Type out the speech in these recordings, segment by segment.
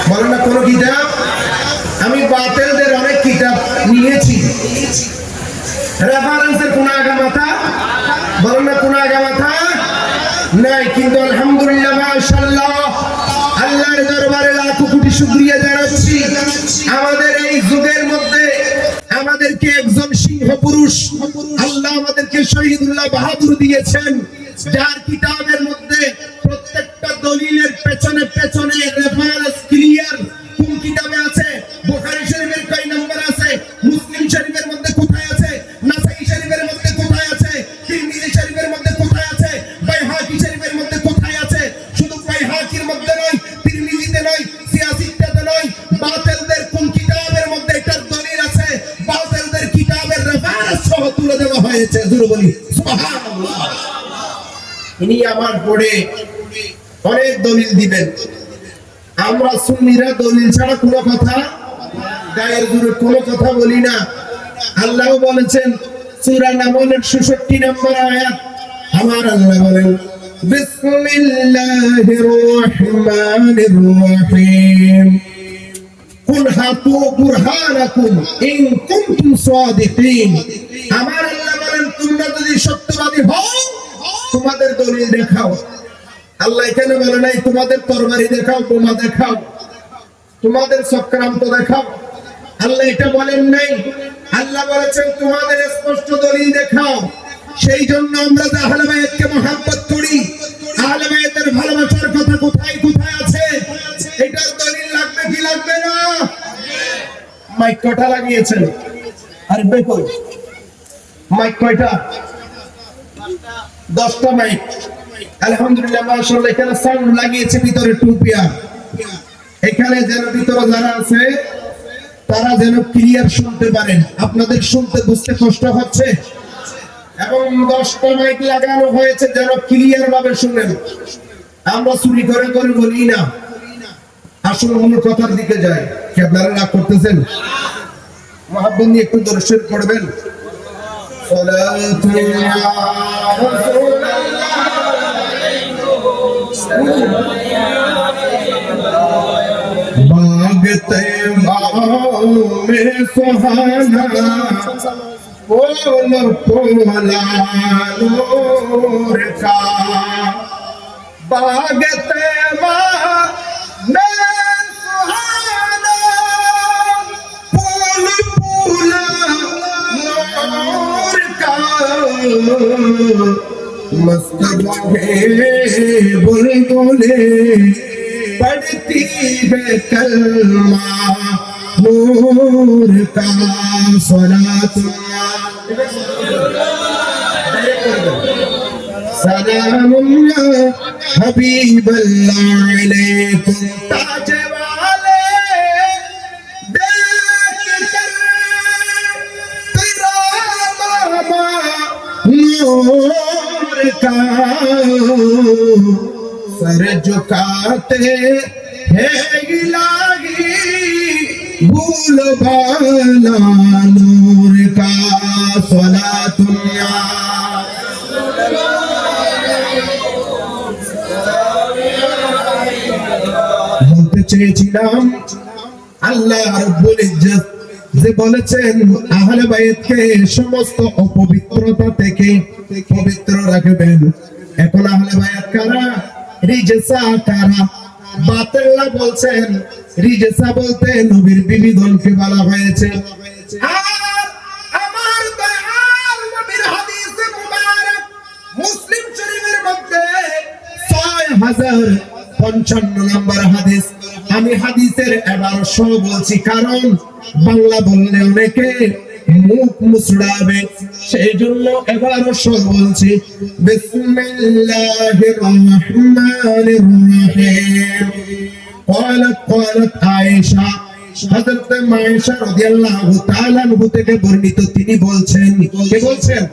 বলো না কোন কিতাব? আমি বাতিলদের অনেক কিতাব নিয়েছি, রেফারেন্সের কোন আগা মাথা, বলো না কোন আগা মাথা নাই। কিন্তু আলহামদুলিল্লাহ মাশাআল্লাহ, আল্লাহর দরবারে লাখো কোটি শুকরিয়া জানাচ্ছি, আমাদের এই যুগের মধ্যে আমাদেরকে একজন সিংহ পুরুষ আল্লাহ আমাদেরকে শহীদুল্লাহ বাহাদুর দিয়েছেন, যার কিতাবের মধ্যে প্রত্যেকটা দলিলের পেছনে পেছনে রেফারেন্স ক্লিয়ার। কোন কিতাবে আছে? বুখারী শরীফের কয় নম্বর আছে, মুসলিম শরীফের মধ্যে কোথায় আছে, নাসাই শরীফের মধ্যে কোথায় আছে, তিরমিজি শরীফের মধ্যে কোথায় আছে, বাইহাকি শরীফের মধ্যে কোথায় আছে। শুধু বাইহাকির মধ্যে নয়, তিরমিজিতে নয়, সিয়াসিত্তাতে নয়, বাতিলদের কোন কিতাবের মধ্যে এটার দলিল আছে, বাতিলদের কিতাবের রেফারেন্স সহ তুলে দেওয়া হয়েছে। জোরে বলি সুবহানাল্লাহ। ইনি আমার পড়ে অনেক দলিল দিবেন। আমরা সুন্নিরা দলিল ছাড়া কোনো কথা, গায়ের জোরে কোনো কথা বলি না। আল্লাহ বলেছেন সূরা নামলের 66 নম্বর আয়াত, আমার আল্লাহ বলেন বিসমিল্লাহির রহমানির রহিম কুল হাতু বুরহানাকুম ইন কুনতুম সাদিকিন। আমার আল্লাহ বলেন তোমরা যদি সত্যবাদী হও তোমাদের দলিল দেখাও। আল্লাহ এখানে বলে নাই তোমাদের তরবারি দেখাও, বোমা দেখাও, তোমাদের চক্রান্ত দেখাও। আল্লাহ এটা বলেন নাই। আল্লাহ বলেছেন তোমাদের স্পষ্ট দলিল দেখাও। সেই জন্য আমরা যে আহলে বায়াতকে মহব্বত করি, আহলে বায়াতের ভালোবাসার কথা কোথায় কোথায় আছে, এটার দলিল লাগবে কি লাগবে না? মাইক কয়টা লাগিয়েছেন? আরে দেখো মাইক কয়টা? 10টা মাইক। আলহামদুলিল্লাহ মাশাআল্লাহ, এখানে সাউন্ড লাগিয়েছে ভিতরে টুপিয়া। এখানে যেন ভিতরে যারা আছে তারা যেন ক্লিয়ার শুনতে পারেন। আপনাদের শুনতে বুঝতে কষ্ট হচ্ছে, এবং 10টা মাইক লাগানো হয়েছে যেন ক্লিয়ার ভাবে শুনেন। আমরা চুরি করে করে বলি না, আসল মূল কথার দিকে যাই। কি আপনারা রাগ করতেছেন? মুহাব্বত নিয়ে একটু দরুদ শরীফ পড়বেন। সালাতু ইয়া রাসূলুল্লাহ बाग तैबा में सुहाना फूल फूला नूर का, बाग तैबा में सुहाना फूल फूला नूर का, मस्त बुलबुले पढ़ती है कलमा नूर का, सलामुल्लाह हबीबल्लाह अलैकुम। ताज वाले देख कर तेरा मामा नूर का, सर झुकाते हैं इलाही भूल बाला नूर का, सलातुल्लाह। বলতে চেয়েছিলাম আল্লাহ রাব্বুল ইজ্জত যে বলেছেন আহলে বায়াতকে সমস্ত অপবিত্রতা থেকে পবিত্র রাখবেন। এখন আহলে বায়াত কারা? রিজসা কারা? বাতিলরা বলছেন রিজসা বলতে নবীর বিবিগণকে বলা হয়েছে। আর আমার দয়াল নবীর হাদিসে মুবারক মুসলিম শরীফের মধ্যে 6055 নম্বর হাদিস। আমি হাদিসের 1100 বলছি, কারণ বাংলা বললে অনেকে মুখ মুছড়াবে, সেই জন্য 1100 বলছি। বিসমিল্লাহির রহমানির রহিম। قالت আয়েশা, হযরত আয়েশা রাদিয়াল্লাহু তাআলা আনহা থেকে বর্ণিত, তিনি বলছেন, কে বলছেন?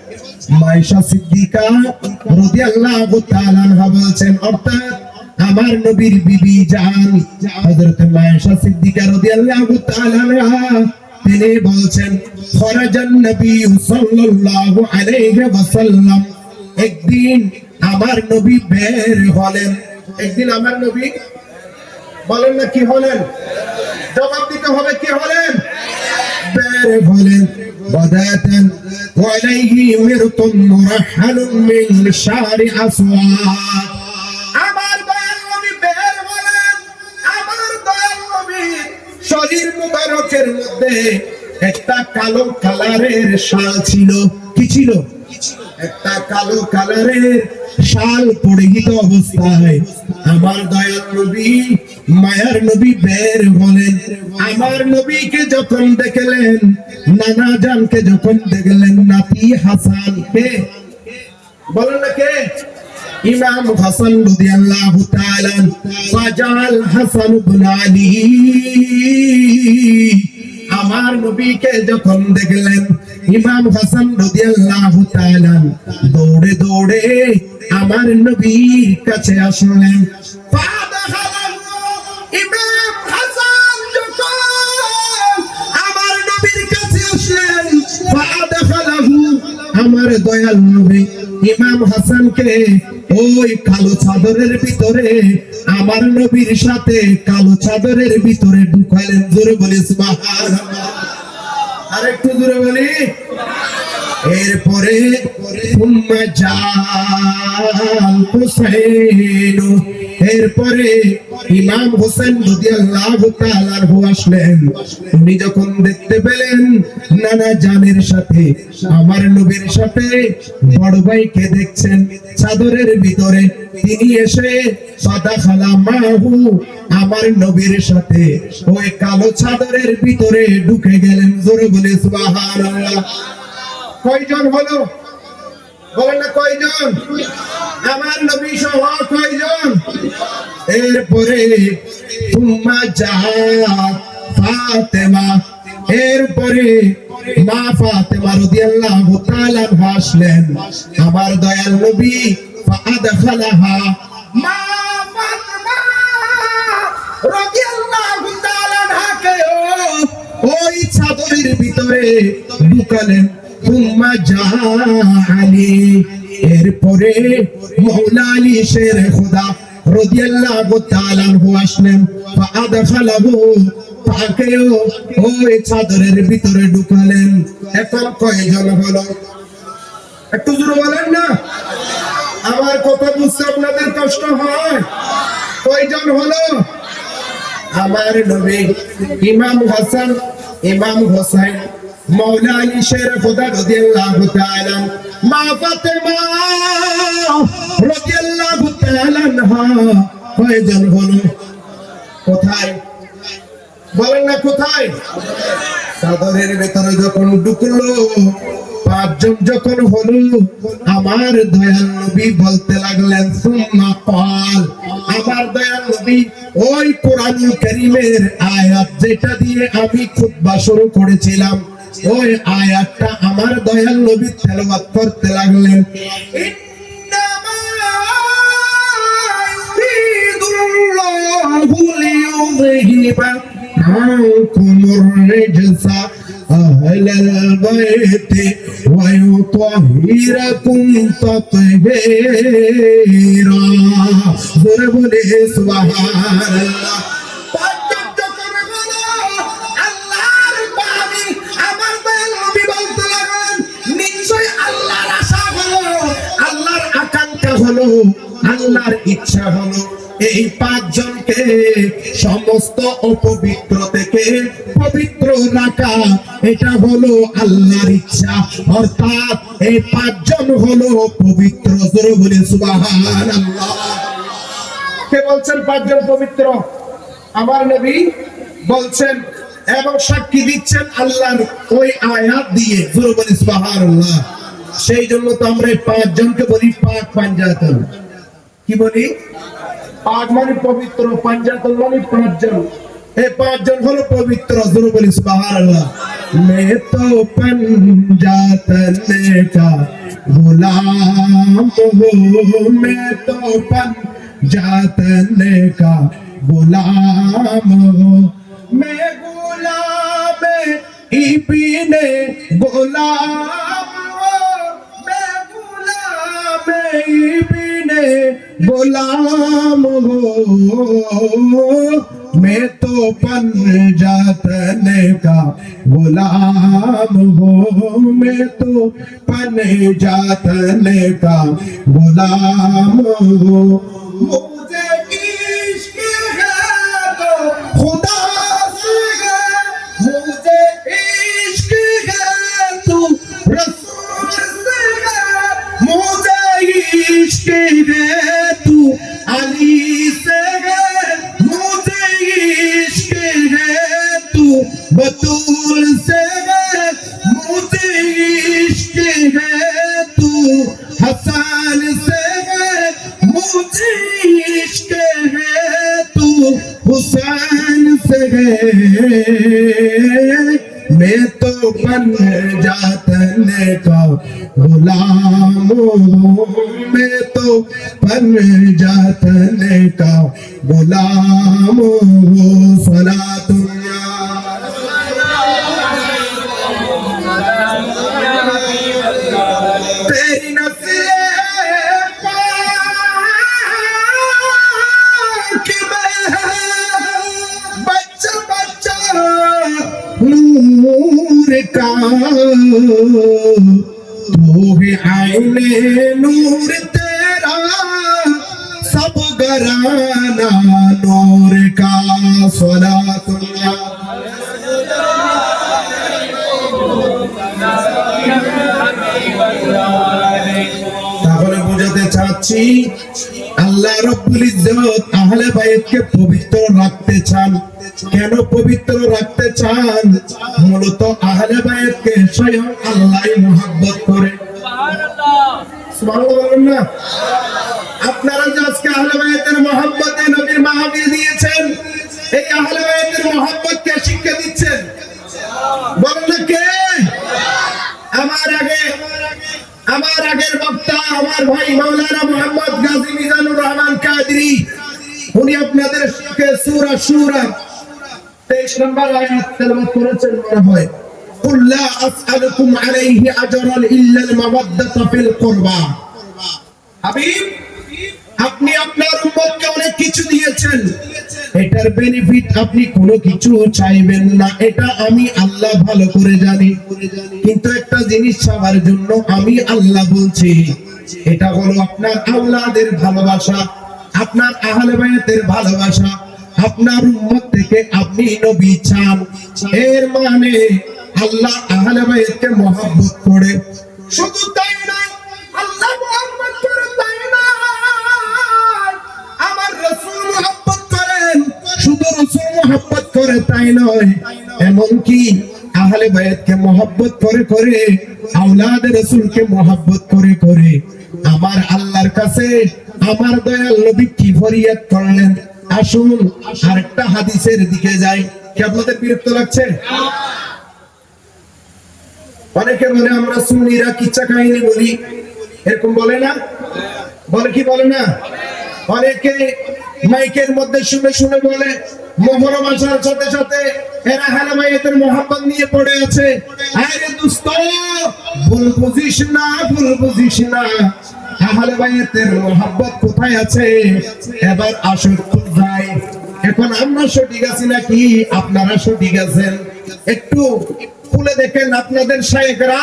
আয়েশা সিদ্দিকা রাদিয়াল্লাহু তাআলা আনহা বলছেন, অর্থাৎ আমার নবীর বিবি জান হযরত আয়েশা সিদ্দিকা রাদিয়াল্লাহু তাআলা আনহা তিনি বলছেন, খরাজান নবী সাল্লাল্লাহু আলাইহি ওয়াসাল্লাম, একদিন আমার নবী বের হলেন। একদিন আমার নবী বলেন না কি হলেন? জবাব দিতে হবে কি হলেন? বের হলেন। বাদাতান ওয়ালাইহি মিরতুন মুরাহহালুন মিন শারি আসওয়াদ। আমার দয়াল নবী বের হলেন। আমার দয়াল নবী শরীর মুবারকের মধ্যে একটা কালো কালারের শাল ছিল। কি ছিল? একটা কালো কালারের শাল পরিহিত অবস্থায় আমার দয়াল নবী মায়ার নবী বের হলেন। আমার নবীকে যখন দেখলেন, নানা জানকে যখন দেখলেন, নাতি হাসানকে, বলেন না কে? ইমাম হাসান রাদিয়াল্লাহু তাআলা ফাজাল হাসান ইবনে আলী। আমার নবীকে যখন দেখলেন, ইমাম হাসান রাদিয়াল্লাহু তাআলা দৌড়ে দৌড়ে আমার নবীর কাছে আসলেন। ইমাম হাসান যখন আমার নবীর কাছে আসলেন, আমার দয়াল নবী ইমাম হাসানকে ওই কালো চাদরের ভিতরে আমার নবীর সাথে কালো চাদরের ভিতরে ঢুকালেন। জোরে বলি সুবহানাল্লাহ। আরেকটু জোরে বলি। এরপরে এরপরে ইমাম হোসেন রাদিয়াল্লাহু তাআলা আসলেন। উনি যখন দেখতে পেলেন নানা জানের সাথে আমার নবীর সাথে বড় ভাইকে দেখছেন চাদরের ভিতরে, তিনি এসে ফাদাখালা মাহু আমার নবীর সাথে ওই কালো চাদরের ভিতরে ঢুকে গেলেন। জোরে বলে সুবহানাল্লাহ। কয়জন হলো? বলেন না কয়জন? আমার নবী সহ কয়জন? এরপরে তুম্মা জাত ফাতেমা। এরপরে মা ফাতেমা রাদিয়াল্লাহু তাআলা আসলেন। আমার দয়াল নবী ফাআদখালাহা মা ফাতেমা রাদিয়াল্লাহু তাআলা কে ওই চাদরের ভিতরে ঢুকালেন। তুম্মা জাআলি। এরপরে মাওলা আলী শের খোদা রাদিয়াল্লাহু তাআলা আসলেন। ফাআদখালাহু, তাকেও ওই চাদরের ভিতরে ঢুকালেন। এখন কয়জন হলো? একটু জোরে বলেন না। আমার কথা বুঝতে আপনাদের কষ্ট হয়? কয়জন হলো? আমার নবী ইমাম হাসান, ইমাম হোসেন, মাওলা আলী শের খোদা রাদিয়াল্লাহু তাআলা, মা ফাতেমা রাদিয়াল্লাহু তাআলা কয়জন হলো? কোথায়? বলেন না কোথায়? চাদরের ভেতরে যখন ঢুকলো, পাঁচজন যখন হলো, আমার দয়াল নবী বলতে লাগলেন সুম্মা ক্বাল। আমার দয়াল নবী ওই কোরআনুল কারীমের আয়াত যেটা দিয়ে আমি খুতবা শুরু করেছিলাম, ওই আয়াতটা আমার দয়াল নবী তেলাওয়াত করতে লাগলেন। ইন্নামা ইউরিদুল্লাহু লিইউযহিবা আনকুমুর রিজসা আহলাল বাইতি ওয়া ইউতাহিরাকুম তাতহীরা। জোরে বলে সুবহানাল্লাহ। আল্লাহর ইচ্ছা হলো এই পাঁচজনকে সমস্ত অপবিত্র থেকে পবিত্র রাখা। এটা হলো আল্লাহর ইচ্ছা, অর্থাৎ এই পাঁচজন হলো পবিত্র। জোরে বলে সুবহানাল্লাহ। কে বলছেন পাঁচজন পবিত্র? আমার নবী বলছেন এবং সাক্ষী দিচ্ছেন আল্লাহর ওই আয়াত দিয়ে। জোরে বলে সুবহানাল্লাহ। সেই জন্য তো আমরা পাঁচজনকে বলি পাক পাঞ্জাতন। কি বলি? পাক মানে পবিত্র, পাঞ্জাতন মানে পাঁচজন। এই পাঁচজন হলো পবিত্র। জোরে বলি সুবহানাল্লাহ। मैं तो पंजातन का गुलाम हूँ, मैं तो पंजातन का गुलाम हूँ, मैं गुलाम इब्ने गुलाम, मैं गुलाम इब्ने गुलाम हूँ, तो पंजातन का गुलाम हूँ, मैं तो पंजातन का गुलाम हूँ। मुझे इश्क है तो खुदा से है, मुझे इश्क है तो रसूल से है, मुझे इश्क है तू अली से है, मुझे इश्क है तू बतूल से है, मुझे इश्क है तू हसन से है, मुझे इश्क है तू हुसैन से है। मैं तो पंजातन का गुलाम हूँ, मैं तो पंजातन का गुलाम हूँ। सलातुल्लाह तेरी नस्ल पाक में है, बच्चा बच्चा नूर का, तू है आईने नूर तेरा, सब घराना नूर का। सलातुल्लाह তাহলে বোঝাতে চাচ্ছি আল্লাহ রাব্বুল ইজ্জত আহলে বাইতকে পবিত্র রাখতে চান। কেন পবিত্র রাখতে চান? মূলত আহলে বাইতকে স্বয়ং আল্লাহই মহব্বত করে। সুবহানাল্লাহ বলেন না? আপনারা যে আজকে আহলে বাইতের মহব্বতে নবীর মাহফিল দিয়েছেন, এই আহলে বাইতের মহব্বত কে শিক্ষা দিচ্ছেন? বলেন না কে? আমার আগের বক্তা আমার ভাই মাওলানা মোহাম্মদ গাজী মিজানুর রহমান কাদরি, উনি আপনাদের সূরা সূরা 23 নম্বর আয়াত তেলাওয়াত করেছেন। মনে হয় কুল লা আসআলুকুম আলাইহি আজরান ইল্লা আল মাওয়াদ্দাতা ফিল কুরবা। হাবিব, আপনি আপনার উম্মতকে অনেক কিছু দিয়েছেন, এটার বেনিফিট আপনি কোনো কিছু চাইবেন না, এটা আমি আল্লাহ ভালো করে জানি। কিন্তু একটা জিনিস চাওয়ার জন্য আমি আল্লাহ বলছি, এটা হলো আপনার আওলাদের ভালোবাসা, আপনার আহলে বাইতের ভালোবাসা, আপনার উম্মত থেকে আপনি নবী চান। এর মানে আল্লাহ আহলে বাইতকে মহব্বত করে। শুধু তাই না, আল্লাহ মহব্বত করে তাই না, আমার রাসূল মহব্বত করেন। শুধু রাসূল মহব্বত করে তাই নয়, এমনকি আহলে বাইতকে মহব্বত করে করে আওলাদ রাসূলকে মহব্বত করে করে আমার আল্লাহর কাছে আমার দয়াল নবী কি ফরিয়াদ করলেন। আসুন আরেকটা হাদিসের দিকে যাই। কি আপনাদের বিরক্ত লাগছে? অনেকে বলে আমরা সুন্নিরা কিচ্ছা কাহিনী বলি, এরকম বলে না? বলে কি বলে না? অনেকে মাইকের মধ্যে শুনে শুনে বলে মুহররম আসার সাথে সাথে এরা আহলে বাইতের মহব্বত নিয়ে পড়ে আছে। আরে দোস্ত, ভুল বুঝিস না, ভুল বুঝিস না। আহলে বাইতের মহব্বত কোথায় আছে? এবার আসুন যাই। এখন আমরা সঠিক আছি নাকি আপনারা সঠিক আছেন? একটু খুলে দেখেন আপনাদের শায়েখরা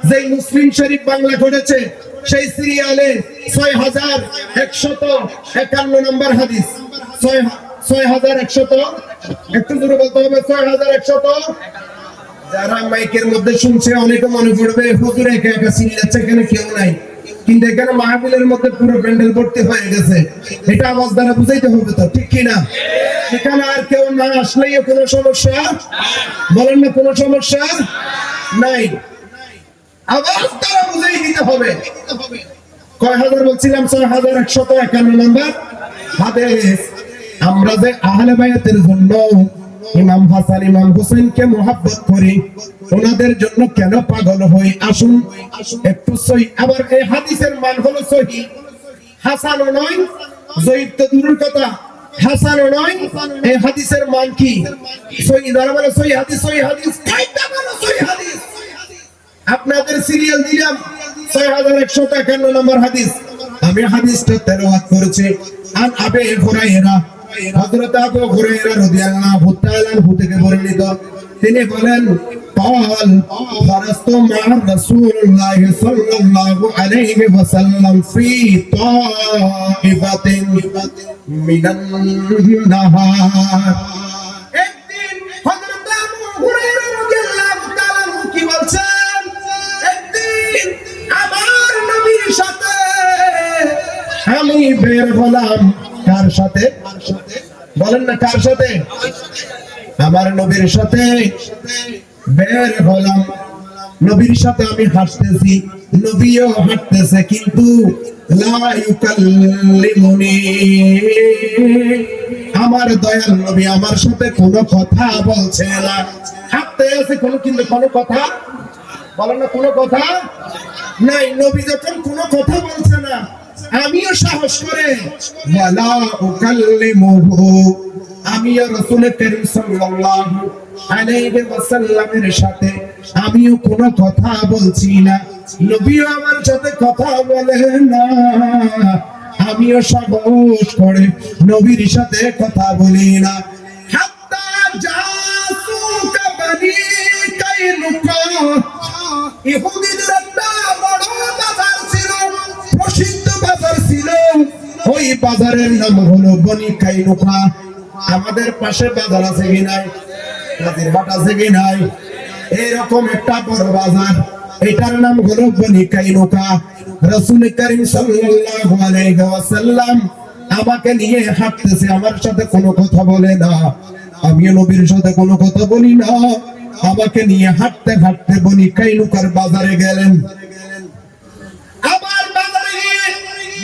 যে মুসলিম শরীফ বাংলা করেছে, সেই সিরিয়ালে 6151 নম্বর হাদিস, 6100, একটু জোরে বলতে হবে, 6100। যারা মাইকের মধ্যে শুনছে অনেকে মনে করবে হুজুর একা একা চিল্লাচ্ছে, এখানে কেউ নাই, কিন্তু এখানে মাহফিলের মধ্যে পুরো প্যান্ডেল ভর্তি হয়ে গেছে। এটা আওয়াজ দ্বারা বুঝাইতে হবে তো, ঠিক কি না? এখানে আর কেউ না আসলেই কোনো সমস্যা, বলেন না কোনো সমস্যা নাই, আওয়াজ দ্বারা বুঝাই দিতে হবে। কয় হাজার বলছিলাম? 6151 নম্বর হাদিস। আমরা যে আহলে বাইতের জন্য ইমাম হাসান ইমাম হুসাইনকে মহব্বত করি, ওনাদের জন্য কেন পাগল হই? আসুন একটু সহি। আবার এই হাদিসের মান হলো সহি, হাসানও নয়, জয়ীফ তো দূরের কথা, হাসানও নয়। এই হাদিসের মান কি? সহি। যারা বলে সহি হাদিস, সহি হাদিস, কাইটা বলো সহি হাদিস। আপনাদের সিরিয়াল দিলাম 6151 নম্বর হাদিস। আমি হাদিসটা তেলাওয়াত করেছি। আন আবি হুরায়রা হযরত আবু হুরায়রা রাদিয়াল্লাহু তাআলা আনহু থেকে বর্ণিত, তিনি বলেন قال فرست مع رسول الله صلى الله عليه وسلم في طائفة من النهار। একদিন হযরত আবু হুরায়রা রাদিয়াল্লাহু তাআলা আনহু কি বলছেন, একদিন আমার নবীর সাথে আমি বের হলাম। কার সাথে বলেন না, কার সাথে? আমার নবীর সাথে বের হলাম। নবীর সাথে আমি হাঁটতেছি, নবীও হাঁটতেছে, কিন্তু লা ইউকাল্লিমুনি, আমার দয়াল নবী আমার সাথে কোনো কথা বলছে না। হাঁটতে আছে কিন্তু কোনো কথা বলেন না, কোনো কথা নাই। নবী যখন কোনো কথা বলছে না, আমিও সাহস করে ওয়ালা উকাল্লিমুহু, আমিও রাসূল করিম সাল্লাল্লাহু আলাইহি ওয়াসাল্লামের সাথে আমিও কোনো কথা বলছি না, নবীও আমার সাথে কথা বলে না, আমিও সাহস করে নবীর সাথে কথা বলি না। হাত্তা জাসুকা বনি কাইনুকা, ইহুদিদের একটা বড় বাজার ছিল, প্রসিদ্ধ বাজার ছিল, ওই বাজারের নাম হলো বনি কাইনুকা। আমাদের পাশে বাজার আছে কি নাই? হাট আছে কি নাই? এরকম একটা বড় বাজার, এটার নাম হলো বনি কাইনুকা। রাসূল করিম সাল্লাল্লাহু আলাইহি ওয়াসাল্লাম আমাকে নিয়ে হাঁটতেছে, আমার সাথে কোনো কথা বলে না, আমিও নবীর সাথে কোনো কথা বলি না। আমাকে নিয়ে হাঁটতে হাঁটতে বনি কাইনুকার বাজারে গেলেন। আবার বাজারে গিয়ে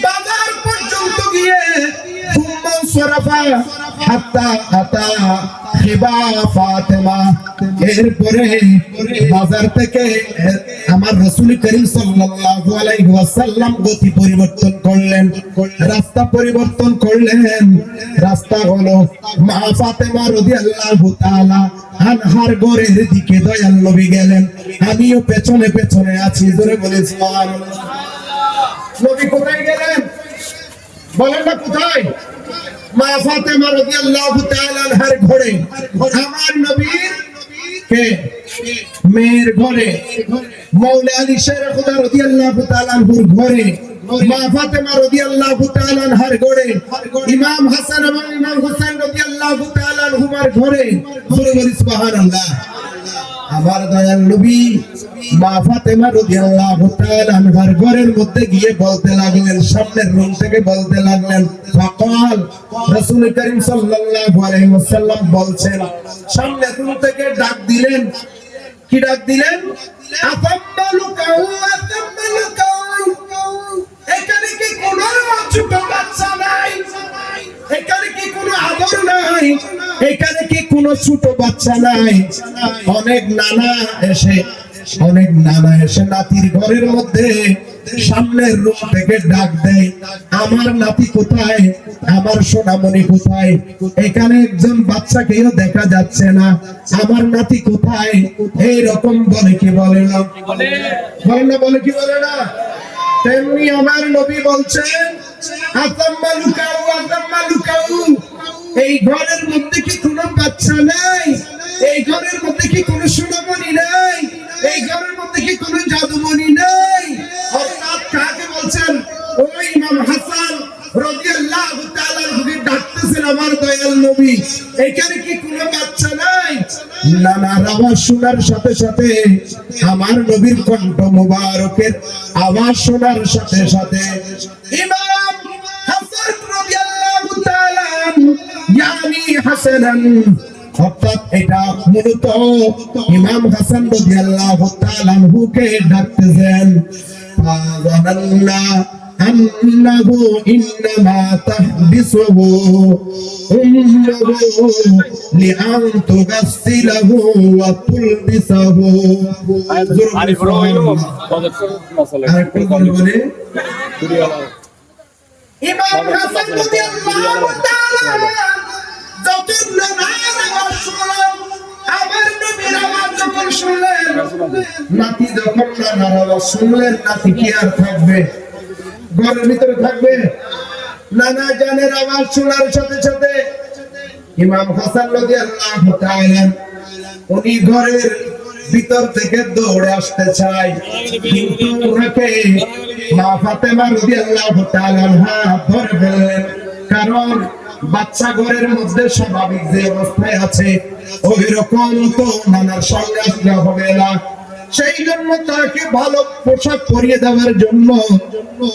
বাজার পর্যন্ত গিয়ে সুম্মা সরাফা হাত্তা আতা হিবা ফাতেমা, এরপরে বাজার থেকে আমার রাসূল করিম সাল্লাল্লাহু আলাইহি ওয়াসাল্লাম গতি পরিবর্তন করলেন, রাস্তা পরিবর্তন করলেন। রাস্তা হলো মা ফাতেমা রাদিয়াল্লাহু তাআলা আনহার ঘরের দিকে দয়াল নবী গেলেন, আমিও পেছনে পেছনে আছি। জোরে বলে সুবহানাল্লাহ। নবী কোথায় গেলেন বলেন না, কোথায়? মা ফাতেমা রাদিয়াল্লাহু তাআলা আনহার ঘরে, আমার নবীর কে মেয়ের ঘরে, মাওলা আলী শের খুদা রাদিয়াল্লাহু তাআলা আনহুর ঘরে, মা ফাতেমা রাদিয়াল্লাহু তাআলা আনহার ঘরে, ইমাম হাসান এবং ইমাম হুসাইন রাদিয়াল্লাহু তাআলা আনহুমার ঘরে। সুবহানাল্লাহ। আমার দয়াল নবী মা ফাতেমা রাদিয়াল্লাহু তাআলা আনহার ঘরের মধ্যে গিয়ে বলতে লাগলেন, সামনের রুম থেকে বলতে লাগলেন, ফাকাল, রাসূল করিম সাল্লাল্লাহু আলাইহি ওয়াসাল্লাম বলছেন, সামনের রুম থেকে ডাক দিলেন। কি ডাক দিলেন? আতাম্মালুকাউ আতাম্মালুকাউ, এখানে কি কোনো ছোট বাচ্চা নাই? এখানে কি কোনো আদর নাই? এখানে কি কোনো ছোট বাচ্চা নাই? অনেক নানা এসে নাতির ঘরের মধ্যে সামনের রুম থেকে ডাক দেয়, আমার নাতি কোথায়, আমার সোনামণি কোথায়? এখানে একজন বাচ্চাকেও দেখা যাচ্ছে না, আমার নাতি কোথায়? এইরকম বলে কি বলে না? বলে না, বলে কি বলে না? তেমনি আমার নবী বলছেন, আতাম্মা লুকাউ, এই ঘরের মধ্যে কি কোনো বাচ্চা নাই? এই ঘরের মধ্যে কি কোনো সোনামণি নাই? এই ঘরের মধ্যে কি কোনো জাদুমণি নাই? অর্থাৎ কাকে বলছেন? ওই ইমাম হাসান রাদিয়াল্লাহু তাআলা আনহুকে ডাকতেছেন আমার দয়াল নবী, এখানে কি কোনো বাচ্চা নাই? নানার আওয়াজ শোনার সাথে সাথে, আমার নবীর কণ্ঠ মুবারকের আওয়াজ শোনার সাথে সাথে ইমাম হাসান রাদিয়াল্লাহু তাআলা ইয়ানি হাসানান, অর্থাৎ এটা মূলত ইমাম হাসান রাদিয়াল্লাহু তাআলা আনহুকে ডাকতেছেন। ফাযানাল্লা আন্নাহু ইন্নামা তাহবিসুহু উম্মুহু লিআন তুগাসসিলাহু ওয়া তুলবিসাহু। আরে বড় হইলো বলে ইমাম হাসান রাদিয়াল্লাহু তাআলা যখন নানার আওয়াজ শুনলেন, আমার নবীর আওয়াজ যখন শুনলেন, নাতি যখন নানার আওয়াজ শুনলেন, নাতি কি আর থাকবে ঘরের ভিতরে? থাকবে? নানা জানের আওয়াজ শোনার সাথে সাথে ইমাম হাসান রাদিয়াল্লাহু তাআলা উনি ঘরের ভিতর থেকে দৌড়ে আসতে চায়, কিন্তু ওনাকে মা ফাতেমা রাদিয়াল্লাহু তাআলা ধরে ফেললেন। কারণ বাচ্চা ঘরের মধ্যে স্বাভাবিক যে অবস্থায় আছে ওই রকম তো নানার সঙ্গে আসলে হবে না। সেই জন্য তাকে ভালো পোশাক পরিয়ে দেওয়ার জন্য,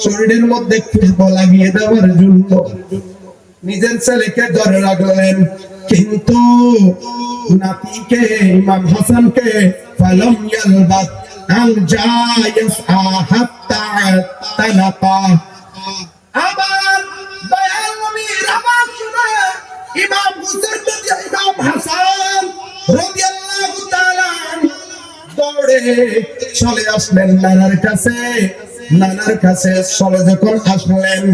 শরীরের মধ্যে খুশবু লাগিয়ে দেওয়ার জন্য নিজের ছেলেকে ধরে রাখলেন। কিন্তু নাতিকে ইমাম হাসানকে ফালাম ইয়ালবাত আল জায়াস হাত্তা তানাকা। আবার দয়াল নবীর আবার শুনে ইমাম হুসাইন ইমাম হাসান রাদিয়াল্লাহু তাআলা দৌড়ে চলে আসলেন নানার কাছে। নানার কাছে চলে যখন আসলেন,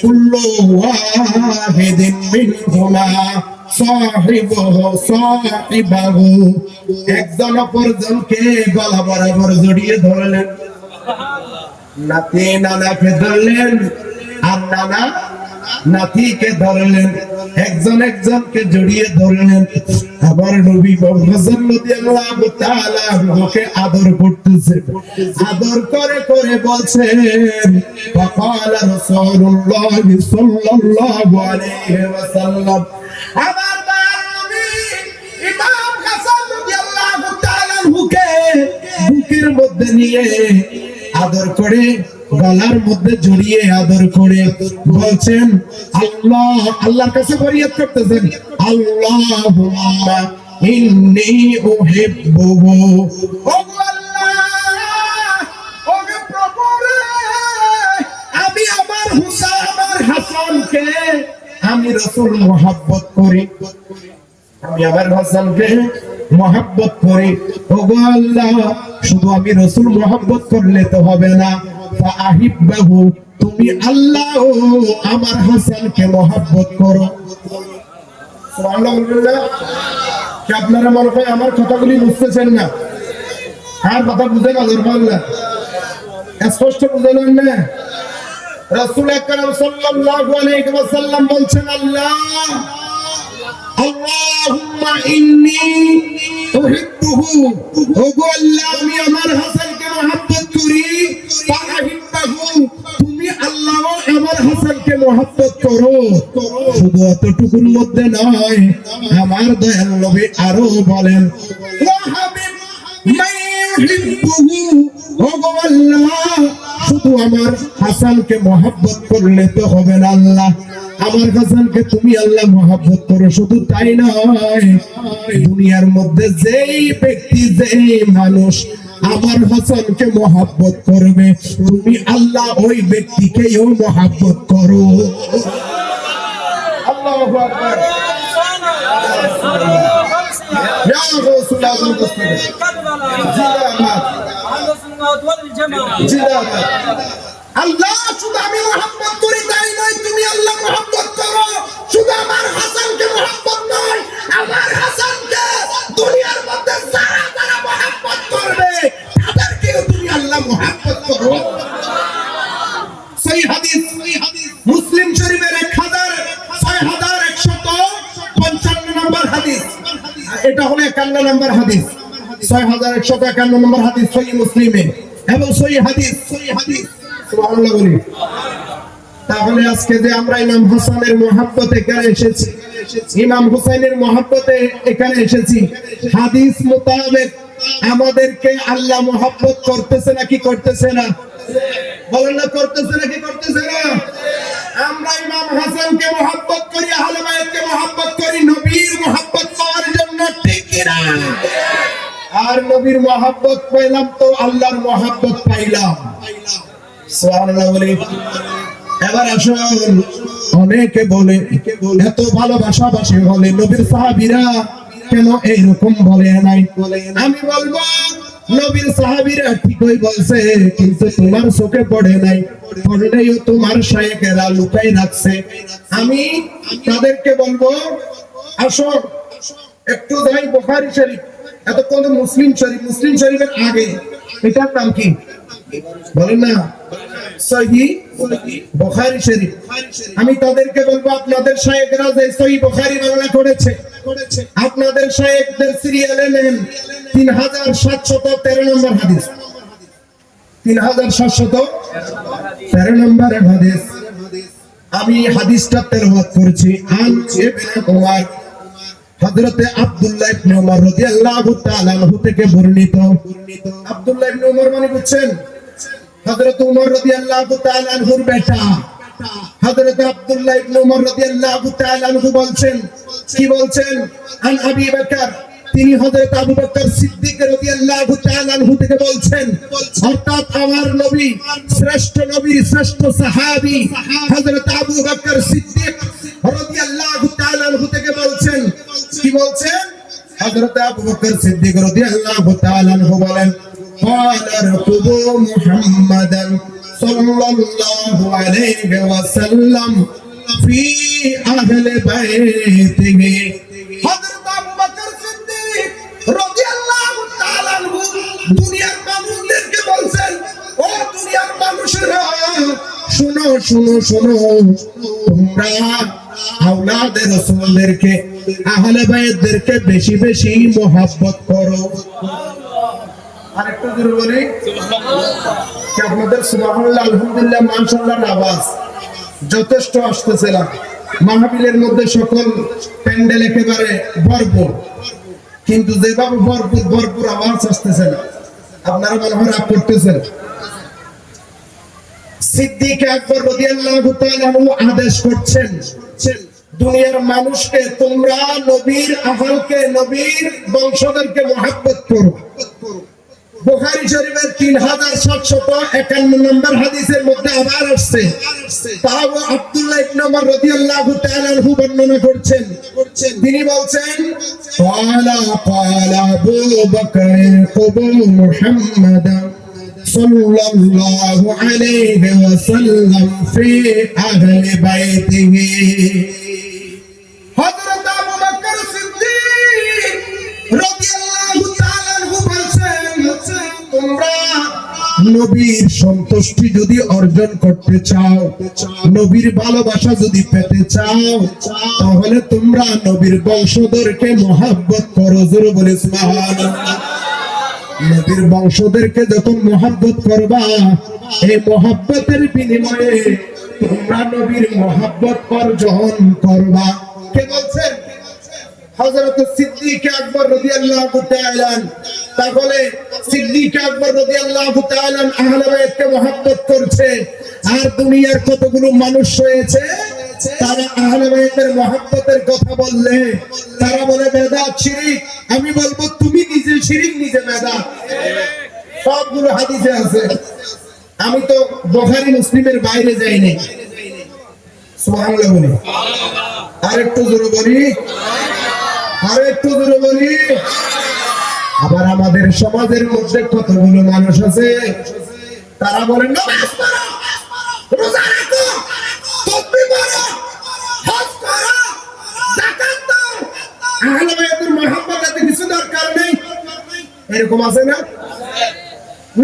কুল্লু ওয়াহিদিন মিনহুমা সাহিবুহু সাহিবাহু, একজন অপরজনকে গলা বরাবর জড়িয়ে ধরলেন। নাতি নানাকে ধরলেন আর নানা নাতিকে ধরলেন, একজন একজনকে জড়িয়ে ধরলেন। আবার নবী হাসান রাদিয়াল্লাহু তাআলা ওকে আদর করতেছে, আদর করে করে বলছেন ফাকালা রাসূলুল্লাহ সাল্লাল্লাহু আলাইহি ওয়াসাল্লাম। আবার নবী ইমাম হাসান রাদিয়াল্লাহু তাআলা ওকে বুকের মধ্যে নিয়ে আদর করে গলার মধ্যে জড়িয়ে আদর করে বলছেন আল্লাহ, আল্লাহর কাছে ফরিয়াদ করতেছেন, আল্লাহুম্মা ইন্নী উহিব্বুহু, ও আল্লাহ, ও প্রভু রে, আমি আমার হাসানকে আমি রাসূল মুহাব্বত করি, আমি আমার হাসানকে মুহাব্বত করি। ও আল্লাহ, শুধু আমি রাসূল মুহাব্বত করলে তো হবে না, ফাআহিব্বাহু, তুমি আল্লাহ আমার হাসানকে মুহাব্বত করো। সুবহানাল্লাহ। কি আপনারা মনে করেন আমার কথাগুলি বুঝতেছেন না? আর কথা বুঝে না জোরবাল্লাহ, স্পষ্ট বুঝলেন না? রাসূল আকরাম সাল্লাল্লাহু আলাইহি ওয়াসাল্লাম বলছেন আল্লাহ, আল্লাহুম্মা ইন্নী উহিব্বুহু, ওগো আল্লাহ, আমি আমার হাসানকে মুহাব্বত করি, ফাআহিব্বাহু, তুমি আল্লাহ আমার হাসানকে মুহাব্বত করো। শুধু এতটুকুর মধ্যে নয়, আমার দয়াল নবী আরো বলেন ওয়া হাবিব মান ইউহিব্বুহু, ওগো আল্লাহ, শুধু আমার হাসানকে মুহাব্বত করলে তো হবে না, আল্লাহ আমার হাসানকে তুমি আল্লাহ মুহাব্বত করো। শুধু তাই নয়, দুনিয়ার মধ্যে যেই ব্যক্তি যেই মানুষ আমার হাসানকে মুহাব্বত করবে, তুমি আল্লাহ ওই ব্যক্তিকেও মুহাব্বত করো। আল্লাহু আকবার। ইয়া রাসূলুল্লাহ জিন্দাবাদ। আল্লাহ, শুধু আমি মুহাব্বত করি তাই নয়, তুমি আল্লাহ মুহাব্বত করো। শুধু আমার হাসানকে মুহাব্বত নয়, আমার হাসানকে দুনিয়ার মধ্যে যারা যারা মুহাব্বত করবে তাদেরকেও তুমি আল্লাহ মুহাব্বত করো। সহিহ হাদিস মুসলিম শরীফের 6155 নম্বর হাদিস, এটা হলো 51 নম্বর হাদিস, 6151 নম্বর হাদিস সহিহ মুসলিমে এবং সহিহ হাদিস। সুবহানাল্লাহ বলি। তাহলে আজকে যে আমরা ইমাম হাসানের মুহাব্বতে এখানে এসেছি, ইমাম হুসাইনের মুহাব্বতে এখানে এসেছি, হাদিস মোতাবেক আমাদেরকে আল্লাহ মুহাব্বত করতেছে নাকি করতেছে না? বলেন না, করতেছে নাকি করতেছে না? আমরা ইমাম হাসানকে মুহাব্বত করি, আহলে বায়াতকে মুহাব্বত করি নবীর মুহাব্বত পাওয়ার জন্য, ঠিক কি না? আর নবীর মুহাব্বত পাইলাম তো আল্লাহর মুহাব্বত পাইলাম। সুবহানাল্লাহ বলি। এবার আসুন, অনেকে বলে এত ভালোবাসাবাসী হলে নবীর সাহাবীরা কেন এইরকম বলে নাই? আমি বলবো নবীর সাহাবীরা ঠিকই বলছে, কিন্তু তোমার চোখে পড়ে নাই, পড়লেও তোমার শায়েখেরা লুকাই রাখছে। আমি তাদেরকে বলবো আসো একটু যাই বুখারী শরীফ, এতক্ষণ মুসলিম শরীফের আগে, এটার নাম কি বলেন না? সহিহ বুখারী শরীফ। আমি তাদেরকে বলবো আপনাদের শায়েখরা যে সহিহ বুখারী বাংলা করেছে, আপনাদের শায়েখদের সিরিয়ালে নেন 3713 নম্বর হাদিস, 3713 নম্বর হাদিস। আমি হাদিসটা তেলাওয়াত করছি। আন ইবনে উমর, হযরতে আব্দুল্লাহ ইবনে উমর রাদিয়াল্লাহু তাআলা আনহু থেকে বর্ণিত। আব্দুল্লাহ ইবনে উমর মানে বুঝছেন, হযরত উমর রাদিয়াল্লাহু তাআলা আনহুর বেটা। হযরত আব্দুল্লাহ ইবনে উমর রাদিয়াল্লাহু তাআলা আনহু বলছেন, কি বলছেন? আন আবি বকর, তিনি হযরত আবু বকর সিদ্দিক রাদিয়াল্লাহু তাআলা আনহু থেকে বলছেন, অর্থাৎ আমার নবী, শ্রেষ্ঠ নবী, শ্রেষ্ঠ সাহাবী হযরত আবু বকর সিদ্দিক রাদিয়াল্লাহু তাআলা আনহু থেকে বলছেন, কি বলছেন? হযরত আবু বকর সিদ্দিক রাদিয়াল্লাহু তাআলা আনহু বলেন, قال اركبوا محمدا صلى الله عليه وسلم في اهل بيته। হযরত আবু বকর সিদ্দিক রাদিয়াল্লাহু তাআলা আনহু দুনিয়ার মানুষদেরকে বলছেন, ও দুনিয়ার মানুষেরা, শুনো শুনো শুনো, তোমরা আওলাদে রাসূলদেরকে, আহলে বাইতদেরকে বেশি বেশি মহব্বত করো। আরেকটু জোরে বলি, কি আপনাদের সুবহানাল্লাহ, আলহামদুলিল্লাহ, মাশাআল্লাহ আওয়াজ যথেষ্ট আসতেছে না। মাহফিলের মধ্যে সকল প্যান্ডেল একেবারে ভরপুর, কিন্তু যেভাবে ভরপুর আওয়াজ আসতেছে না, আপনারা মনে হয় রাগ করতেছেন। সিদ্দিক আকবর রাদিয়াল্লাহু তাআলা আনহু আদেশ করছেন, দুনিয়ার মানুষকে তোমরা নবীর আহলকে, নবীর বংশধরকে মহব্বত করো। বুখারী শরীফের 3751 নম্বর হাদিসের মধ্যে আবার আসছে, তাও আব্দুল্লাহ ইবনে উমর রাদিয়াল্লাহু তাআলা আনহু বর্ণনা করছেন। তিনি বলছেন, ক্বালা আবু বকর কুবু মুহাম্মাদান সাল্লাল্লাহু আলাইহি ওয়াসাল্লাম ফি আহলি বাইতিহি। হযরত আবু বকর সিদ্দিক রাদিয়াল্লাহু তাআলা আনহু বলছেন, তোমরা নবীর সন্তুষ্টি যদি অর্জন করতে চাও, নবীর ভালোবাসা যদি পেতে চাও, তাহলে তোমরা নবীর বংশধরকে মহব্বত করো। জোরে বলে সুবহানাল্লাহ। নবীর বংশধরকে যখন মহব্বত করবা, এই মহব্বতের বিনিময়ে তোমরা নবীর মহব্বত অর্জন করবা। কে বলছেন? হযরত সিদ্দিক আকবর রাদিয়াল্লাহু তাআলা। তাহলে সিদ্দিক আকবর রাদিয়াল্লাহু তাআলা আহলে বাইতকে মহব্বত করছে, আর দুনিয়ার কতগুলো মানুষ রয়েছে, তারা আহলে বাইতের মহব্বতের কথা বললে তারা বলে বেদাত, শিরক। আমি বলবো তুমি নিজে শিরক, নিজে বেদাত। সবগুলো হাদিসে আছে। আমি তো বুখারী মুসলিমের বাইরে যাই নাই। সুবহানাল্লাহ বলি, আরেকটু জোরে বলি, আরেকটু জোরে বলি। আবার আমাদের সমাজের মধ্যে কতগুলো মানুষ আছে, তারা বলে নামাজ পড়ো, রোজা রাখো, তাসবিহ পড়ো, হজ করো, যাকাত দাও, আহলে বাইতের মহব্বতের কিছু দরকার নেই। এরকম আছে না?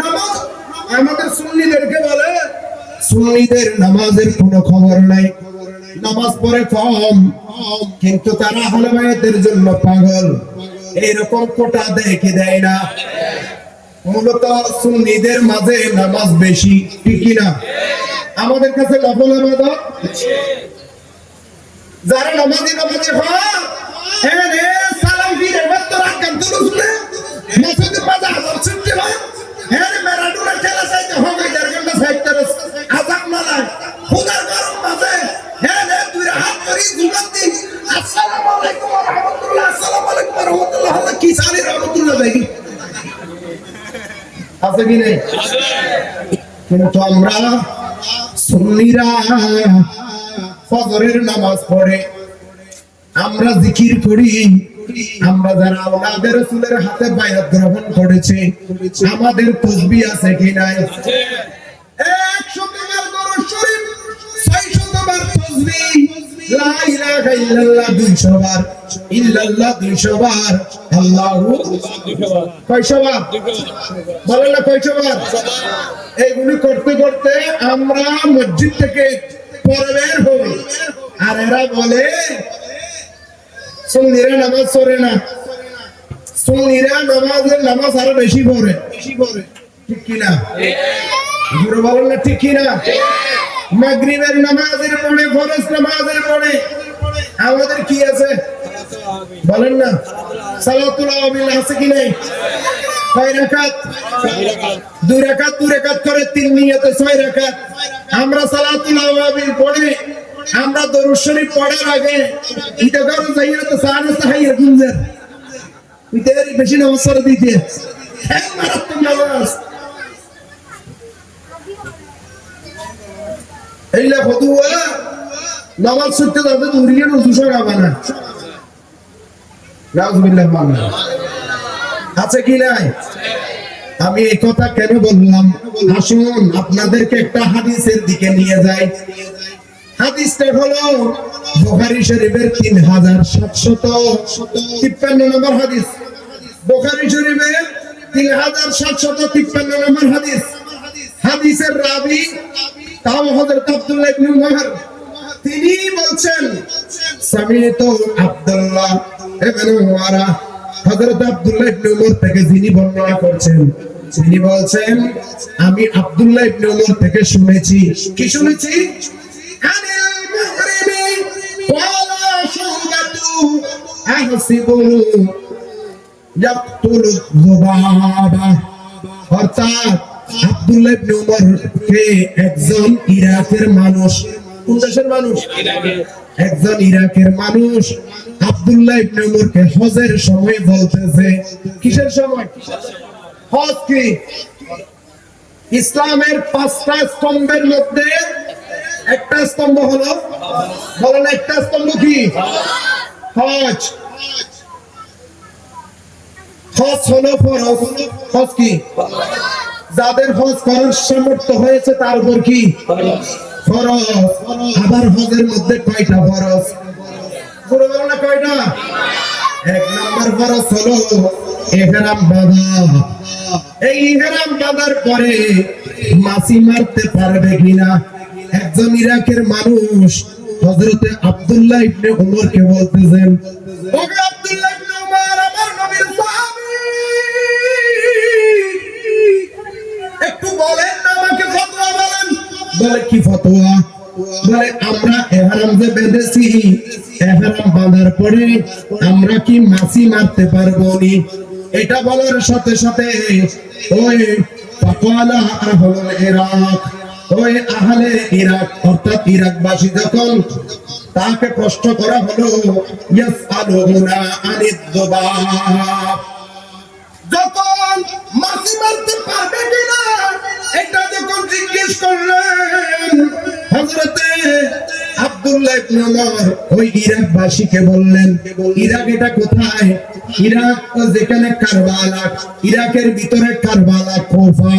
নামাজ আমাদের সুন্নিদেরকে বলে, সুন্নিদের নামাজের কোনো খবর নাই, নামাজ পড়ে কম, কিন্তু তারা আহলে বাইতের জন্য পাগল। এরকম কোটা দেয় কি দেয় না? মূলত সুন্নিদের মাঝে নামাজ বেশি, ঠিক না? আমাদের কাছে নফল ইবাদত, যারা নামাজি হয়, হ্যাঁ রে সালাম ফিরে মাত্র রাকাত দুরুস না, মসজিদের মাঝে আযান শুনতে হয়, হ্যাঁ রে ম্যারাডোনা খেলা চাইতে হবে 1.5 ঘন্টা সাইতে আযান না লাগে, খুদার গরম মাঝে, হ্যাঁ রে দুই হাত করি জুমাত দিন, আসসালামু আলাইকুম ওয়া রাহমাতুল্লাহ, আসসালামু আলাইকুম ওয়া রাহমাতুল্লাহ, আল্লাহ কি সালি রাহমাতুল্লাহ দেখি আছে কি নেই? কিন্তু আমরা সুন্নিরা ফজরের নামাজ পড়ে, আমরা জিকির করি, আমরা যারা আওলাদে রাসূলের হাতে বায়াত গ্রহণ করেছি, আমাদের তাসবিহ আছে কি নাই? 100 বার দরুদ শরীফ, 600 বার তাসবিহ, লা ইলাহা ইল্লাল্লাহ 200 বার, ইল্লাল্লাহ 200 বার, আল্লাহু কয়শো বার? বলেন না কয়শো বার? এইগুলি করতে করতে আমরা মসজিদ থেকে পরে বের হই, আর এরা বলে সুন্নিরা নামাজ পড়ে না, সুন্নিরা নামাজ আরো বেশি পড়ে। ঠিক কিনা? জোরে বলেন না ঠিক কিনা? মাগরিবের নামাজের পরে, ফরজ নামাজের পরে আমাদের কি আছে বলেন না? সালাতুল আওয়াবিল আছে কি নাই? কয় রাকাত? 2 রাকাত, 2 রাকাত করে 3 নিয়তে 6 রাকাত। আমরা সালাতুল আওয়াবিল পড়ে, আমরা দরুদ শরীফ পড়ার আগে এটা করো যাইরা তো সানা সাহাইয়া গুনজার ইতের বেশি নামাজ পড়ে দিতে এক মারাত্মক নামাজ। এইলা ফতুয়া নামাজ পড়তে যাবে দুরিয়ে না দুশো টাকা না নাউজুবিল্লাহ মানা আছে কি নাই? আমি এই কথা কেন বললাম? আসুন আপনাদেরকে একটা হাদিসের দিকে নিয়ে যাই। হাদিসটা হলো বুখারী শরীফের 3753 নম্বর হাদিস। বুখারী শরীফের 3753 নম্বর হাদিস। হাদিসের রাবী তাও হযরত আব্দুল্লাহ ইবনে উমর, তিনি বলছেন সামিতু আব্দুল্লাহ ইবনে উমর, হযরত আব্দুল্লাহ ইবনে উমর থেকে যিনি বর্ণনা করছেন তিনি বলছেন আমি আব্দুল্লাহ ইবনে উমর থেকে শুনেছি। কি শুনেছি? আনিল মুহরিমি ওয়ালা শুবাতু আহসিবু ইয়াকতুলু যুবাবা। অর্থাৎ আব্দুল্লাহ ইবনে উমর কে একজন ইরাকের মানুষ, কোন দেশের মানুষ? একজন ইরাকের মানুষ আব্দুল্লাহ ইবনে উমর কে হজের সময় বলতেছে। কিসের সময়? হজ কি? ইসলামের 5টা স্তম্ভের মধ্যে একটা স্তম্ভ হলো, বলেন একটা স্তম্ভ কি? হজ। হজ হলো ফরজ। হজ কি? যাদের হজ করার সামর্থ্য হয়েছে তার উপর কি ফরজ। আবার হজের মধ্যে কয়টা ফরজ? পুরো বলো না কয়টা? 1 নম্বর ফরজ হলো ইহরাম বাঁধা। এই ইহরাম বাঁধার পরে মাছি মারতে পারবে কিনা? একজন ইরাকের মানুষ হযরতে আব্দুল্লাহ ইবনে উমর কে বলতেছেন, ওগো আব্দুল্লাহ ইবনে উমর, আমার নবীর সাহাবী, একটু বলেন না আমাকে, ফতোয়া বলেন। বলে কি ফতোয়া? বলে আমরা ইহরাম যে বেঁধেছি, ইহরাম বাঁধার পরে আমরা কি মাছি মারতে পারবো নি? এটা বলার সাথে সাথে ওই ফাকালা আহলুল ইরাক, ওই আহলে ইরাক অর্থাৎ ইরাকবাসী যখন তাকে প্রশ্ন করা হলো ইয়াসআলুনা আনিদ যুবাব, যখন মাছি মারতে পারবে কিনা এটা যখন জিজ্ঞেস করলেন, হযরতে আব্দুল্লাহ ইবনে উমর ওই ইরাকবাসীকে বললেন, ইরাক এটা কোথায়? ইরাক যেখানে কারবালা, ইরাকের ভিতরে কারবালা, কুফা,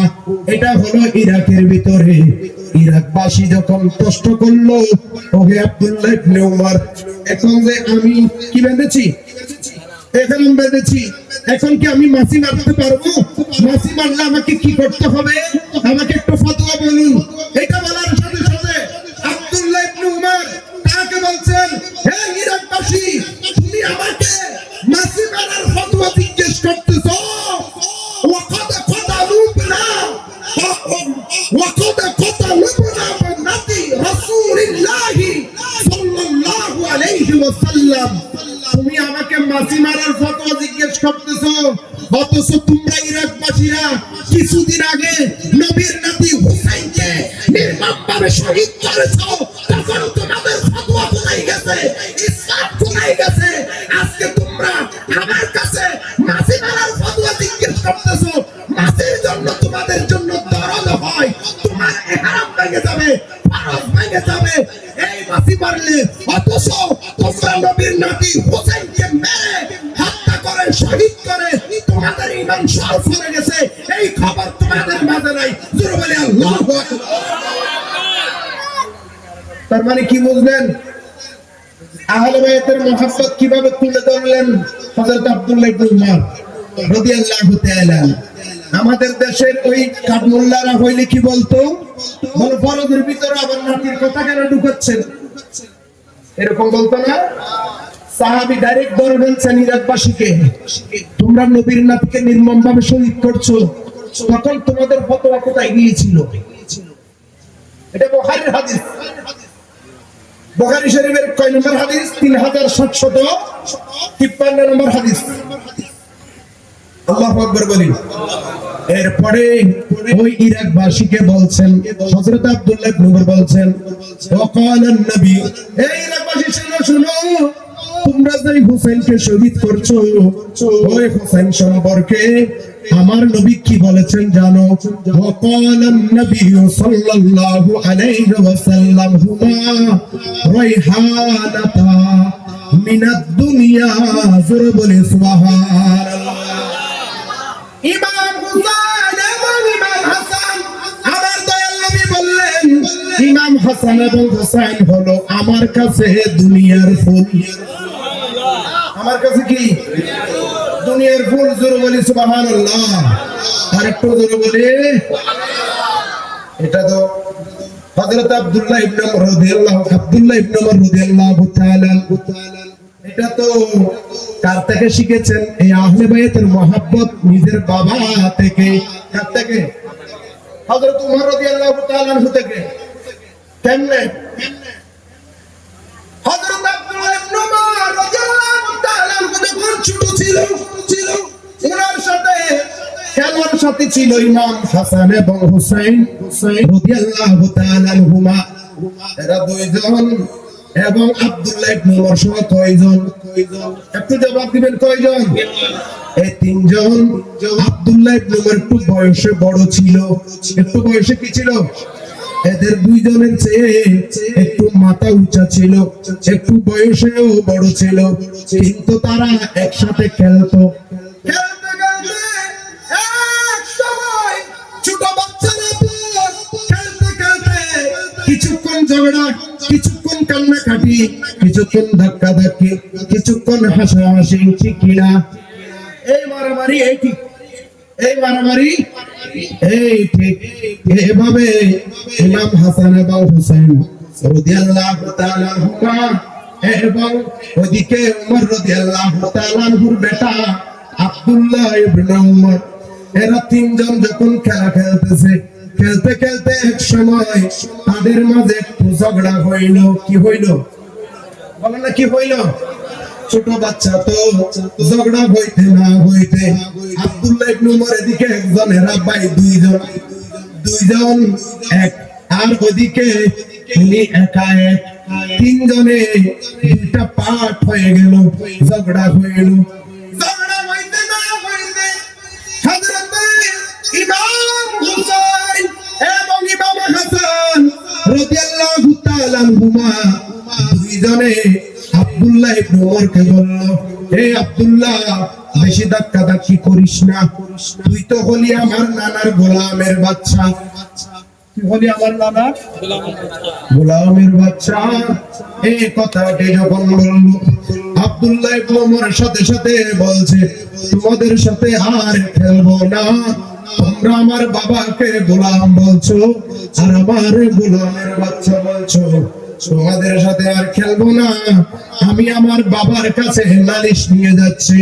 এটা হলো ইরাকের ভিতরে। ইরাকবাসী যখন প্রশ্ন করলো, ওহে আব্দুল্লাহ ইবনে উমর, এখন যে আমি কি বেঁধেছি, এখন বেঁধেছি, এখন কি আমি মাছি মারতে পারবো? মাছি মারলে আমাকে কি করতে হবে? আমাকে একটু ফতোয়া বলুন। এটা বলার সাথে সাথে আব্দুল্লাহ ইবনে উমর তাকে বলছেন, হে ইরাকবাসী, তুমি আমাকে মাছি মারার ফতোয়া জিজ্ঞেস করতেছো? ওয়াকাদ কতালুবনা বিনাতি রাসূলিল্লাহি সাল্লাল্লাহু আলাইহি ওয়াসাল্লাম, তুমি আমাকে মাছি মারার ফতোয়া জিজ্ঞেস করতেছো, অথচ তোমরা ইরাকবাসীরা কিছুদিন আগে নবীর নাতি হুসাইনকে নির্মমভাবে শহীদ করেছো, তখন তোমাদের ফতোয়া কোথায় গেছে? ইসলাম কোথায় গেছে? আজকে তোমরা আমার কাছে মাছি মারার ফতোয়া জিজ্ঞেস করতেছো। মাছির জন্য তোমাদের জন্য দরদ হয়, তোমার ইহরাম ভেঙে যাবে, ফরজ ভেঙে যাবে এই মাছি মারলে, অথচ তোমরা নবীর নাতি হুসাইনকে মেরে হত্যা করে শহীদ করে তোমাদের ঈমান শরফ হয়ে গেছে, এই খবর তোমাদের মাঝে নাই। জোরে বলে আল্লাহু আকবার। তার মানে কি বুঝলেন? আহলে বায়াতের মুহাব্বত কিভাবে তুলে ধরলেন হযরত আব্দুল্লাহ ইবনে উমর রাদিয়াল্লাহু তাআলা। আমাদের দেশের ওই কাঠমোল্লারা হইলে কি বলতো, বল ফরজের ভিতরে আবার নাতির কথা কেন ঢুকাচ্ছেন, এরকম বলতো না? সাহাবী ডাইরেক্ট ধরবেন ইরাকবাসীকে, তোমরা নবীর নাতিকে নির্মম ভাবে শহীদ করছো, তখন তোমাদের ফতোয়া কোথায় গিয়েছিল? এটা বুখারীর হাদিস, বুখারী শরীফের কয় নম্বর হাদিস? 3753 নম্বর হাদিস। আল্লাহু আকবার বলি। এরপরে ওই ইরাকবাসীকে বলছেন, হযরত আব্দুল্লাহ ইবনে উমর বলছেন, ওয়াকালান নবী, এই ইরাকবাসী শুনো, তোমরা যে হোসেনকে শহীদ করছো, ওই হোসেন সম্পর্কে আমার নবী কি বলেছেন জানো? ওয়াকালান নবী সাল্লাল্লাহু আলাইহি ওয়াসাল্লাম হুমা রাইহানাতা মিনাদ দুনিয়া। জোরে বলি সুবহানাল্লাহ। ইমাম হুসাইন এবং ইমাম হাসান, আমার দয়াল নবী বললেন, ইমাম হাসান এবং হুসাইন হলো আমার কাছে দুনিয়ার ফুল। আমার কাছে কি? দুনিয়ার ফুল। জোরে বলি সুবহানাল্লাহ। আর একটু জোরে বলি। এটা তো হযরত আব্দুল্লাহ ইবনে উমর রাদিয়াল্লাহু তাআলা, এটা তো কার থেকে শিখেছেন? এই আহলে বায়াতের মুহাব্বত নিজের বাবা থেকে। কার থেকে? হযরত উমর রাদিয়াল্লাহু তাআলা থেকে। কেমনে? হযরত আব্দুল্লাহ ইবনে উমর রাদিয়াল্লাহু তাআলা যখন ছোট ছিল, ওনার সাথে খেলার সাথে ছিল ইমাম হাসান এবং হুসাইন রাদিয়াল্লাহু তাআলা আনহুমা। এরা দুইজন। এবং আব্দুল্লাহ ইবনে উমর সহ কয়জন? একটু জবাব দিবেন, কয়জন? এই তিনজন। আব্দুল্লাহ ইবনে উমর একটু বয়সে বড় ছিল। একটু বয়সে কি ছিল? এদের দুইজনের চেয়ে একটু মাথা উঁচা ছিল, একটু বয়সেও বড় ছিল, কিন্তু তারা একসাথে খেলতো। খেলতে খেলতে এক সময় ছোট বাচ্চারা খেলতে খেলতে কিছুক্ষণ ঝগড়া, কিছুক্ষণ কান্নাকাটি, কিছুক্ষণ ধাক্কাধাক্কি, কিছুক্ষণ হাসাহাসি, ঠিক কিনা? এই মারামারি, এই ঠিক, এই মারামারি, এই ঠিক। এভাবে ইমাম হাসান এবং হুসাইন রাদিয়াল্লাহু তাআলা আনহুমা এবং ওদিকে উমর রাদিয়াল্লাহু তাআলা আনহুর বেটা আব্দুল্লাহ ইবনে উমর, এরা তিনজন যখন খেলা খেলতেছে, খেলতে খেলতে এক সময় তাদের মাঝে একটু ঝগড়া হইল। কি হইল? বলেন না, কি হইল? ছোট বাচ্চা তো, ঝগড়া হইতে না হইতে আব্দুল্লাহ ইবনে উমর এদিকে একজন, এরা ভাই দুইজন এক, আর ওদিকে উনি একা এক। তিনজনে দুইটা পার্ট হয়ে গেল, ঝগড়া হইল। ঝগড়া হইতে না হইতে হযরত ইমাম হুসাইন এবং ইমাম হাসান রাদিয়াল্লাহু তাআলা আনহুমা দুইজনে আব্দুল্লাহ ইবনে উমরকে বলল, হে আব্দুল্লাহ, বেশি ধাক্কাধাক্কি করিস না, তুই তো হলি আমার নানার গোলামের বাচ্চা। তুই হলি আমার নানার গোলামের বাচ্চা। এই কথাটি যখন বলল, আব্দুল্লাহ ইবনে উমরের সাথে সাথে বলছে, তোমাদের সাথে আর খেলবো না, তোমরা আমার বাবাকে গোলাম বলছো আর আমার গোলামের বাচ্চা বলছো, তোমাদের সাথে আর খেলবো না। আমি আমার বাবার কাছে নালিশ নিয়ে যাচ্ছি,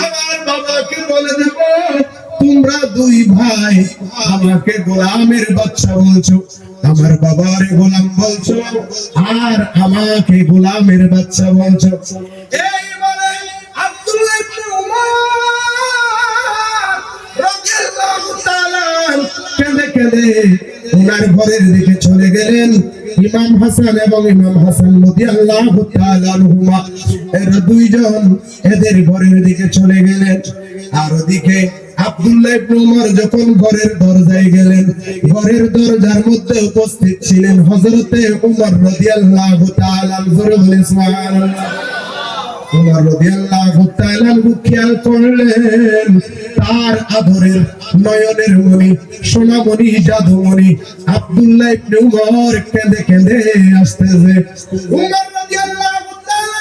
আমার বাবাকে বলে দেব, তোমরা দুই ভাই আমাকে গোলামের বাচ্চা বলছো, আমার বাবার গোলাম বলছো আর আমাকে গোলামের বাচ্চা বলছো। এই বলে আব্দুল্লাহ ইবনে উমর রাদিয়াল্লাহু তাআলা কেঁদে কেঁদে ওনার ঘরের দিকে চলে গেলেন। ইমাম হাসান এবং ইমাম হাসান রাদিয়াল্লাহু তাআলা আনহুমা, এরা দুইজন এদের ঘরের দিকে চলে গেলেন। আর ওদিকে আব্দুল্লাহ ইবনে উমর যখন ঘরের দরজায় গেলেন, ঘরের দরজার মধ্যে উপস্থিত ছিলেন হযরতে উমর রাদিয়াল্লাহু তাআলা সুবহানাল্লাহ। উমর রাদিয়াল্লাহু তাআলা খেয়াল করলেন, তার আদরের নয়নের মণি, সোনামণি, জাদুমণি আব্দুল্লাহ ইবনে উমর কেঁদে কেঁদে আসতেছে। উমর রাদিয়াল্লাহু তাআলা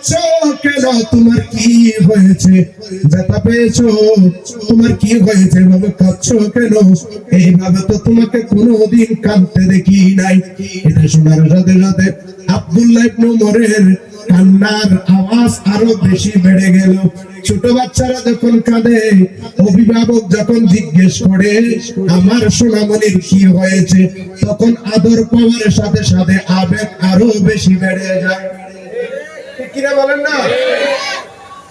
কাঁদছো কেন? তোমার কি হয়েছে? ব্যথা পেয়েছো? তোমার কি হয়েছে বাবা, কাঁদছো কেন? এইভাবে তো তোমাকে কোনোদিন কাঁদতে দেখি নাই। এটা শোনার সাথে সাথে আব্দুল্লাহ ইবনে ওমরের কান্নার আওয়াজ আরো বেশি বেড়ে গেল। ছোট বাচ্চারা যখন কাঁদে, অভিভাবক যখন জিজ্ঞেস করে আমার সোনামণির কি হয়েছে, তখন আদর পাওয়ার সাথে সাথে আবেগ আরো বেশি বেড়ে যায়। কিরা বলেন না?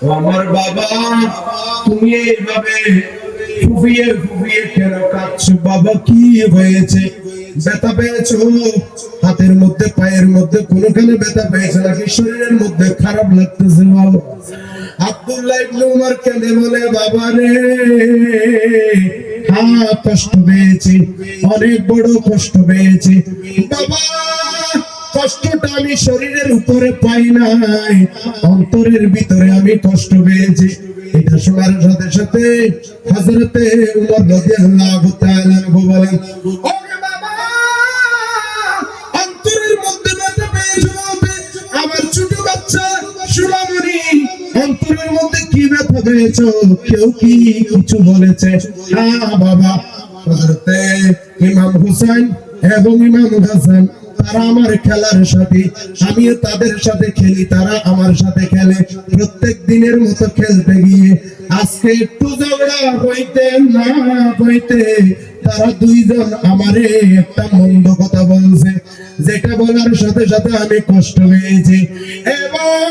ও আমার বাবা, তুমি এইভাবে ফুফিয়ে ফুফিয়ে কেন কাঁদছো? বাবা কি হয়েছে? ব্যথা পেয়েছো? হাতের মধ্যে পায়ের মধ্যে কোনখানে ব্যথা পেয়েছে নাকি শরীরের মধ্যে খারাপ লাগতেছে? বাবা আব্দুল্লাহ ইবনে ওমর কেঁদে বলে, বাবা রে, হ্যাঁ কষ্ট পেয়েছি, অনেক বড় কষ্ট পেয়েছি বাবা। কষ্টটা আমি শরীরের উপরে পাই নাই, অন্তরের ভিতরে আমি কষ্ট পেয়েছি। এটা শোনার সাথে সাথে হযরতে ওমর রাদিয়াল্লাহু তাআলা বলেন, ওরে বাবা, অন্তরের মধ্যে ব্যথা পেয়েছো বলতে আমার ছোট বাচ্চা সোনামণি অন্তরের মধ্যে কি ব্যথা পেয়েছো? কেউ কি কিছু বলেছে? হ্যাঁ বাবা, হযরতে ইমাম হুসাইন এবং ইমাম হাসান তারা আমার খেলার সাথী, আমিও তাদের সাথে খেলি, তারা আমার সাথে খেলে। প্রত্যেক দিনের মতো খেলতে গিয়ে আজকে একটু ঝগড়া হইতে না হইতে তারা দুইজন আমারে একটা মন্দ কথা বলছে, যেটা বলার সাথে সাথে আমি কষ্ট পেয়েছি। এবং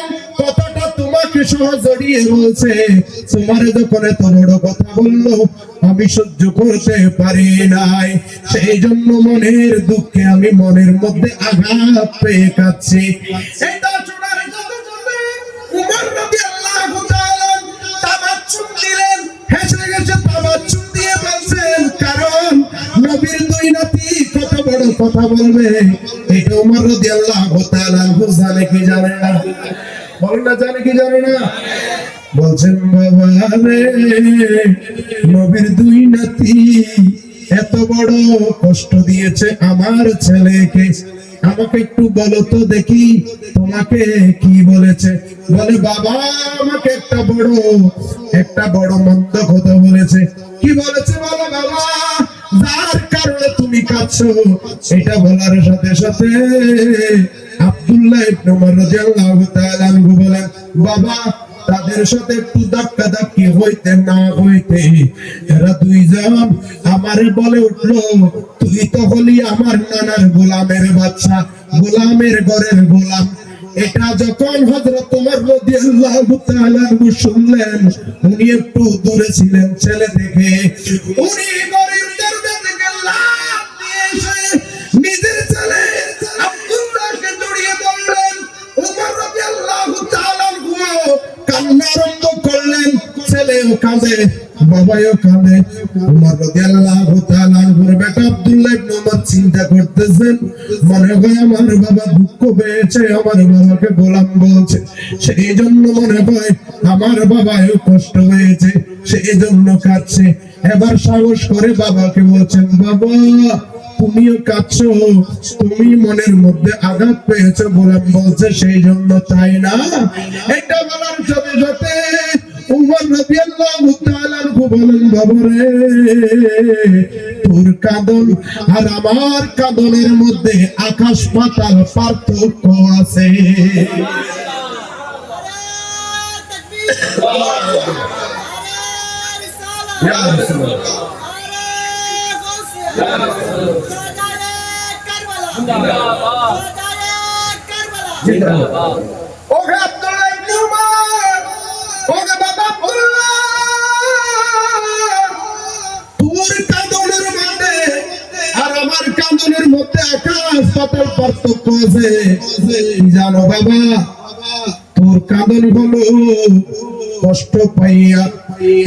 কথাটা তোমাকে সহ জড়িয়ে বলছে, তোমার যখন এত বড় কথা বললো আমি সহ্য করতে পারি নাই, সেই জন্য মনের দুঃখে আমি মনের মধ্যে আঘাত পেয়ে কাঁদছি। এটা শোনার সাথে সাথে উমর রাদিয়াল্লাহু তাআলা তাবাচ্চুম দিলেন, হেসে হেসে তাবাচ্চুম দিয়ে বলছেন, কারণ নবীর দুই নাতি কত বড় কথা বলবে এটা উমর রাদিয়াল্লাহু তাআলা জানে কি জানে না? বলেন না, জানে কি জানে না? বলছেন, বাবা রে, নবীর দুই নাতি এত বড় কষ্ট দিয়েছে আমার ছেলেকে, আমাকে একটু বলো তো দেখি তোমাকে কি বলেছে? বলে, বাবা আমাকে একটা বড় মন্দ কথা বলেছে। কি বলেছে বলো বাবা, যার কারণে তুমি কাঁদছো? এটা বলার সাথে সাথে আব্দুল্লাহ ইবনে ওমর রাদিয়াল্লাহু তাআলা আনহু বলেন, বাবা তাদের সাথে একটু ধাক্কা ধাক্কি হইতে না হইতে এরা দুইজন আমারে বলে উঠলো, তুই তো হলি আমার নানার গোলামের বাচ্চা, গোলামের ঘরের গোলাম। এটা যখন হযরত ওমর রাদিয়াল্লাহু তাআলা শুনলেন, উনি একটু দূরে ছিলেন ছেলে থেকে, উনি ঘরের দরজা থেকে লাফ দিয়ে এসে নিজের ছেলে আব্দুল্লাহকে জড়িয়ে ধরলেন। ওমর রাদিয়াল্লাহু তাআলা কান্না আরম্ভ করলেন, ছেলেও কাঁদে, বাবাও কাঁদে। ওমর রাদিয়াল্লাহু তাআলা আনহুর বেটা আব্দুল্লাহ ইবনে ওমর চিন্তা করতেছেন, মনে হয় আমার বাবা দুঃখ পেয়েছে, আমার বাবাকে গোলাম বলছে, সেই জন্য মনে হয় আমার বাবাও কষ্ট হয়েছে, সেই জন্য কাঁদছে। এবার সাহস করে বাবাকে বলছেন, বাবা তুমিও কাঁদছো, তুমি মনের মধ্যে আঘাত পেয়েছো, গোলাম বলছে সেই জন্য, তাই না? এটা বলার সাথে সাথে উমর রাদিয়াল্লাহু তাআলা আনহু বলেন, বাবা রে, তোর কাঁদন আর আমার কাঁদনের মধ্যে আকাশ পাতাল পার্থক্য আছে। ওহে আব্দুল্লাহ ইবনে ওমর, ওহে বাবা আব্দুল্লাহ, তোর কাঁদনের মধ্যে আর আমার কাঁদনের মধ্যে আকাশ পাতাল পার্থক্য আছে। জানো বাবা, তোর কাঁদন হলো কষ্ট পাইয়া,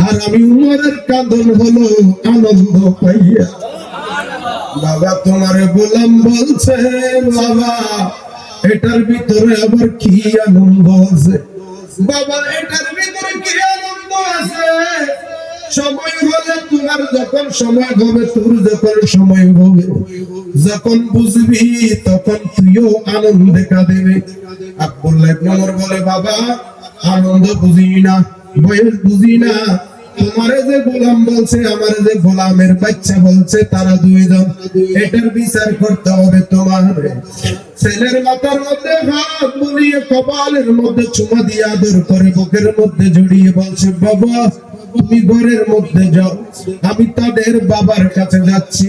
আর আমি উমরের কাঁদন হলো আনন্দ পাইয়া। বাবা তোমার গোলাম বলছে, বাবা এটার ভিতরে আবার কি আনন্দ আছে? বাবা এটার ভিতরে কি আনন্দ আছে? সময় হলে তোমার যখন সময় হবে, তোর যখন সময় হবে, যখন বুঝবি তখন তুইও আনন্দে কাঁদবি। আব্দুল্লাহ ইবনে ওমর বলে, বাবা আনন্দ বুঝি না, বয়স বুঝি না, তোমারে যে গোলাম বলছে, আমার যে গোলামের বাচ্চা বলছে, তারা দুইজন, এটার বিচার করতে হবে তোমার। ছেলের মাথার মধ্যে হাত বুলিয়ে কপালের মধ্যে চুমা দিয়ে আদর করে বুকের মধ্যে জড়িয়ে বলছে, বাবা তুমি ঘরের মধ্যে যাও, আমি তাদের বাবার কাছে যাচ্ছি,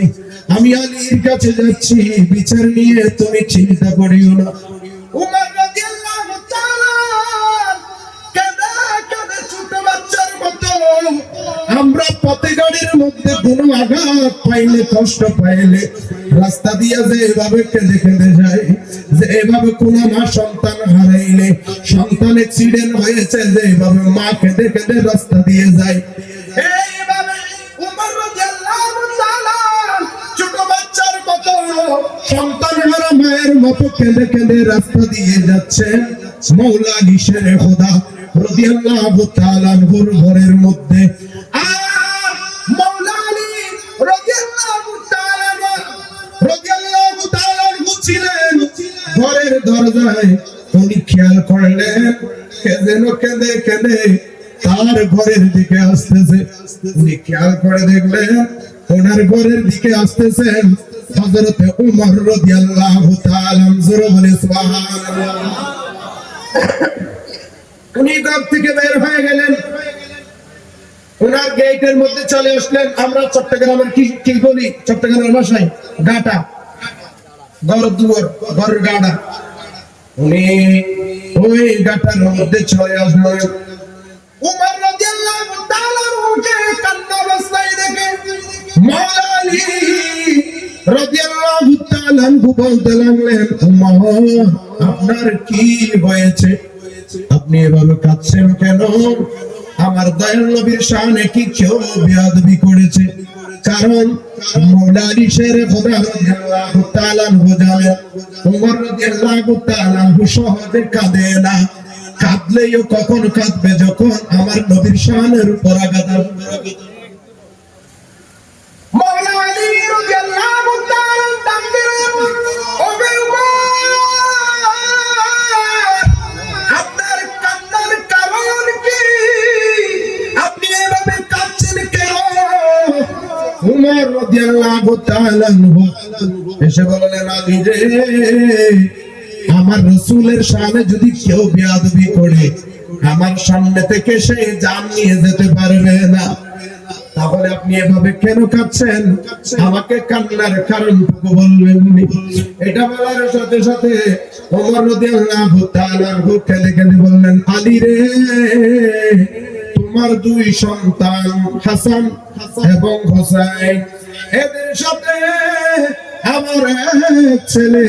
আমি আলীর কাছে যাচ্ছি, বিচার নিয়ে তুমি চিন্তা করিও না। উমর রাদিয়াল্লাহু তাআলা কাঁদা কাঁদা ছোট বাচ্চার মতো, আমরা পথে গাড়ির মধ্যে কোনো আঘাত পাইলে, কষ্ট পাইলে রাস্তা দিয়ে যে এভাবে কেঁদে কেঁদে যায়, যে এভাবে কোন মা সন্তান হারাইলে, সন্তান অ্যাক্সিডেন্ট হয়েছে, যে এভাবে মা কেঁদে কেঁদে রাস্তা দিয়ে যায়, এইভাবে উমর রাদিয়াল্লাহু তাআলা ছোট বাচ্চার মতো, সন্তান হারা মায়ের মতো কেঁদে কেঁদে রাস্তা দিয়ে যাচ্ছেন। মাওলা আলী শেরে খোদা রাদিয়াল্লাহু তাআলা আনহুর ঘরের মধ্যে, আর মাওলা আলী রাদিয়াল্লাহু তাআলা আনহু ছিলেন ঘরের দরজায়। উনি খেয়াল করলেন কে যেন কেঁদে কেঁদে তার ঘরের দিকে আসতেছে। উনি খেয়াল করে দেখলেন ওনার ঘরের দিকে আসতেছেন হযরতে উমর রাদিয়াল্লাহু তাআলা আনহু। বলে সুবহানাল্লাহ। উনি ঘর থেকে বের হয়ে গেলেন, ওনার গেটের মধ্যে চলে আসলেন। আমরা চট্টগ্রামের কি বলি, চট্টগ্রামের ভাষায় গাটা, ঘর দুয়ার, ঘরের গাড়া। উনি ওই গাটার মধ্যে চলে আসলেন। উমর রাদিয়াল্লাহু তাআলা উঠে কান্না অবস্থায় দেখে মাওলা আলী রাদিয়াল্লাহু তাআলা আনহু বলতে লাগলেন, উমর আপনার কি হয়েছে, আপনি এভাবে কাঁদছেন কেন? আমার দয়াল নবীর শানে কি কেউ বেয়াদবি করেছে? কারণ মাওলা আলী শেরে খোদা রাদিয়াল্লাহু তাআলা আনহু জানেন উমর রাদিয়াল্লাহু তাআলা আনহু সহজে কাঁদে না, কাঁদলেও কখন কাঁদবে যখন আমার নবীর শানের উপর আঘাত আসবে। মাওলা আলী রাদিয়াল্লাহু তাআলা ডাক দিলেন, ওহে উমর, আপনার কান্নার কারণ কি? আপনি এভাবে কাঁদছেন কেন? উমর রাদিয়াল্লাহু তাআলা এসে বললেন, আলী রে, আমার রাসূলের শানে যদি কেউ বেয়াদবি করে, আমার সামনে থেকে সে জান নিয়ে যেতে পারবে না। তাহলে আপনি এভাবে কেন কাঁদছেন? আমাকে কান্নার কারণটুকু বলবেন। এটা বলার সাথে সাথে ওমর রাদিয়াল্লাহু তাআলা কেঁদে কেঁদে বললেন, আলী রে, তোমার দুই সন্তান হাসান এবং হোসেন, এদের সাথে আমার এক ছেলে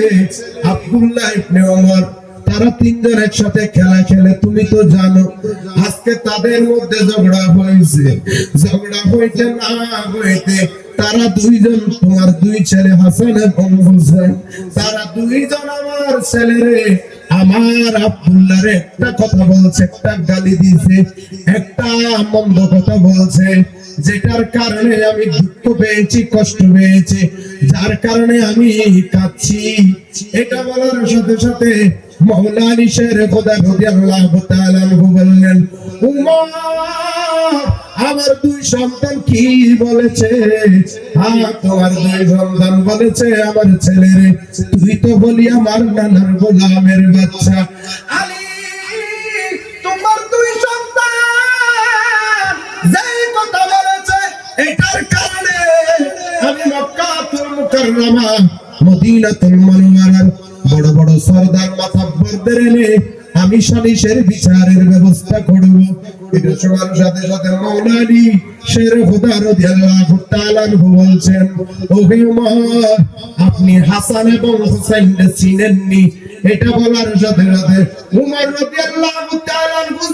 আব্দুল্লাহ ইবনে ওমর, তারা তিনজন একসাথে খেলা খেলে। তুমি তো জানো আজকে তাদের মধ্যে ঝগড়া হয়েছে। ঝগড়া হইতে না হইতে তারা দুইজন, তোমার দুই ছেলে হাসান এবং হোসেন, তারা দুইজন আমার ছেলেরে, আমার আব্দুল্লাহর একটা কথা বলছে, একটা গালি দিয়েছে, একটা মন্দ কথা বলছে, যেটার কারণে আমি দুঃখ পেয়েছি, কষ্ট পেয়েছি, যার কারণে আমি কাঁদছি। এটা বলার সাথে সাথে মাওলা আলী শেরে খোদা রাদিয়াল্লাহু তাআলা আনহু বললেন, উমর আমার দুই সন্তান কি বলেছে? তোমার দুই সন্তান বলেছে আমার ছেলেরে, তুই তো বলি আমার নানার গোলামের বাচ্চা। আলী, তোমার দুই সন্তান যেই কথা বলেছে, এটার কারণে আমি মক্কাতুল মুকাররমা, মদিনাতুল মুনাওয়ারার বড় বড় সরদার মাতাব্বরদের এনে আমি সালিশের বিচারের ব্যবস্থা করব। এটা শোনার সাথে সাথে মাওলা আলী শেরে খোদা রাদিয়াল্লাহু তাআলা আনহু বলছেন, ওহে উমর, আপনি হাসান এবং হোসেনকে চিনেননি। এটা বলার সাথে সাথে উমর রাদিয়াল্লাহু তাআলা আনহু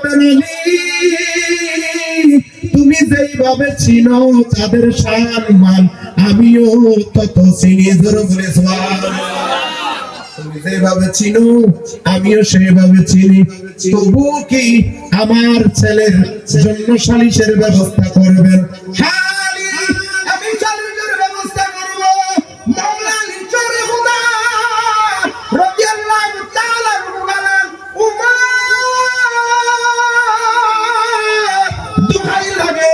বললেন, আলী, তুমি যেইভাবে চিনো তাদের সম্মান, আমিও তত চিনি। জোরে বলে সুবহানাল্লাহ। যেভাবে চিনো আমিও সেভাবে চিনি, তবু কি আমার ছেলের জন্য সালিশের ব্যবস্থা করবেন? আমি সালিশের ব্যবস্থা করব। মাওলা লিচর হুদা রাদিয়াল্লাহু তাআলা বলেন, উমর দুহাই লাগে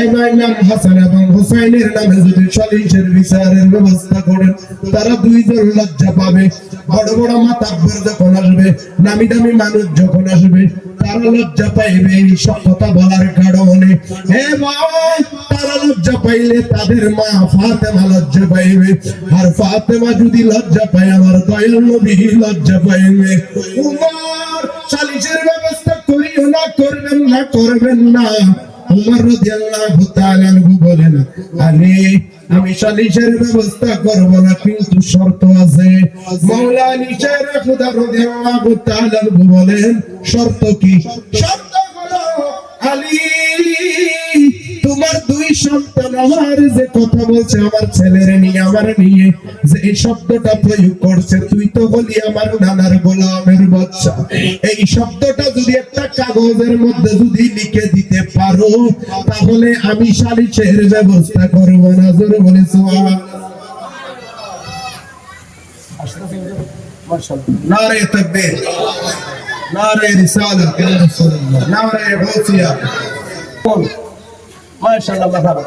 ইমাম হাসান এবং হুসাইনের নামে যদি সালিশের বিচারের ব্যবস্থা করেন, তারা দুইজন লজ্জা পাবে। বড় বড় মাতাব্বর যখন আসবে, নামি দামি মানুষ যখন আসবে, তারা লজ্জা পাইবে এই সব কথা বলার কারণে। তারা লজ্জা পাইলে তাদের মা ফাতেমা লজ্জা পাইবে, আর ফাতেমা যদি লজ্জা পায় আমার দয়াল নবী লজ্জা পাইবে। উমর সালিশের ব্যবস্থা করিও না, করবেন না, করবেন না। উমর রাদিয়াল্লাহু তাআলা বলেন, আলী আমি সালিশের ব্যবস্থা করব না, কিন্তু শর্ত আছে। মাওলা আলী শের খুদা রাদিয়াল্লাহু তাআলা বলেন, শর্ত কি? শর্ত হলো আলী তোমার দুই সন্তান আমার যে কথা বলছে আমার ছেলের নিয়ে, আমার নিয়ে যে এই শব্দটা প্রয়োগ করছে, তুই তো বলি আমার নানার গোলামের বাচ্চা, এই শব্দটা যদি একটা কাগজের মধ্যে যদি লিখে দিতে পারো, তাহলে আমি সালিশের ব্যবস্থা করব না। জোরে বলে সুবহানাল্লাহ। মাশাআল্লাহ, নারে তাকবীর, নারে রিসালাত, রাসূলুল্লাহ, নারে গাউসিয়া। মাশাআল্লাহ, মারহাবা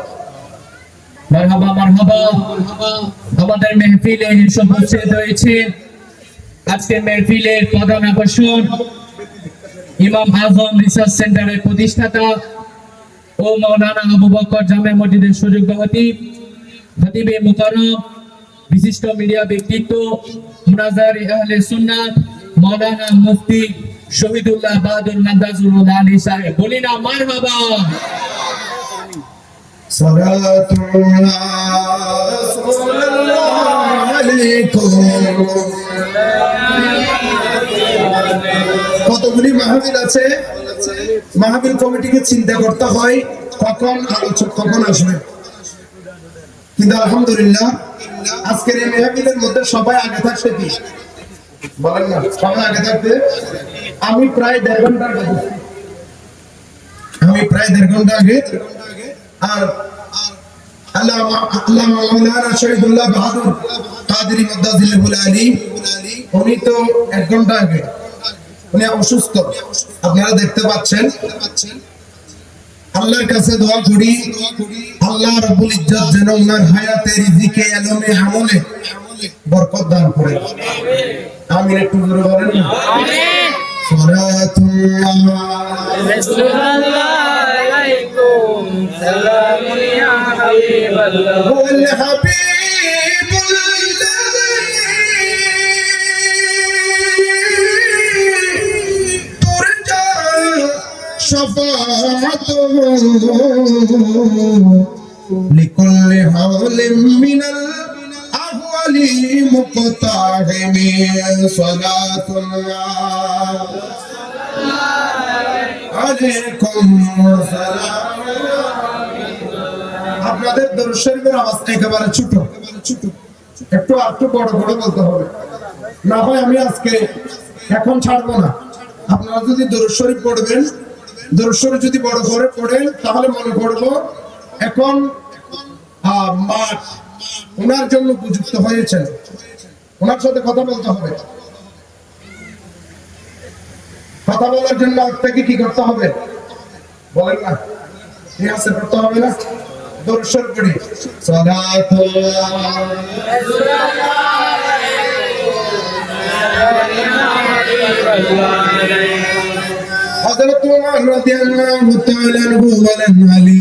মারহাবা মারহাবা। আমাদের মেহফিলে এসে উপস্থিত হয়েছে আজকের মেহফিলের প্রধান আকর্ষণ ইমাম আজম রিসার্চ সেন্টারের প্রতিষ্ঠাতা ও মাওলানা আবু বকর জামে মসজিদের সুযোগ্য খতিবে মুকাররম, বিশিষ্ট মিডিয়া ব্যক্তিত্ব, মুনাজারি আহলে সুন্নাত মাওলানা মুফতি শহীদুল্লাহ বাহাদুর নাদাজুল আলী সাহেব। বলি না মারহাবা। সালাতুল্লাহ রাসূলুল্লাহ আলাইকুম। কতগুলি মাহফিল আছে, মাহফিল কমিটিকে চিন্তা করতে হয় কখন আলোচক কখন আসবে, কিন্তু আলহামদুলিল্লাহ আজকের এই মাহফিলের মধ্যে সবাই আগে থাকছে। কি বলেন না, সবাই আগে থাকতে আমি প্রায় 1.5 ঘন্টা আগে, আর আল্লামা মাওলানা শহীদুল্লাহ বাহাদুর কাদেরী মাদ্দাজিল্লাহুল আলী উনি তো 1 ঘন্টা আগে, উনি অসুস্থ, আপনারা দেখতে পাচ্ছেন। আল্লাহর কাছে দোয়া করি আল্লাহ রাব্বুল ইজ্জত যেন ওনার হায়াতে, রিজিকে, ইলমে, আমলে বরকত দান করে। আমিন। একটু জোরে বলেন না। আমিন। সালাতুল্লাহ রাসূলুল্লাহ আলাইকুম, সালামুন ইয়া হাবিবাল্লাহ, ওয়াল شفاعته لكل حول من الأهوال مقتحم صلاة الله عليكم سلام। আপনাদের দরুদ শরীফের আওয়াজ একেবারে ছোট, একটু বড় বড় বলতে হবে, না হয় আমি আজকে এখন ছাড়বো না। আপনারা যদি দরুদ শরীফ পড়বেন, দরুদ শরীফ যদি বড় করে পড়েন, তাহলে মনে করব এখন মাঠ ওনার জন্য উপযুক্ত হয়েছে, ওনার সাথে কথা বলতে হবে। কথা বলার জন্য আপনাকে কি করতে হবে বলেন না, রিহার্সাল করতে হবে না? দরুদ শরীফ পড়ি। সালাতুল্লাহ হযরত ওমর রাদিয়াল্লাহু তাআলা বলেন, আলী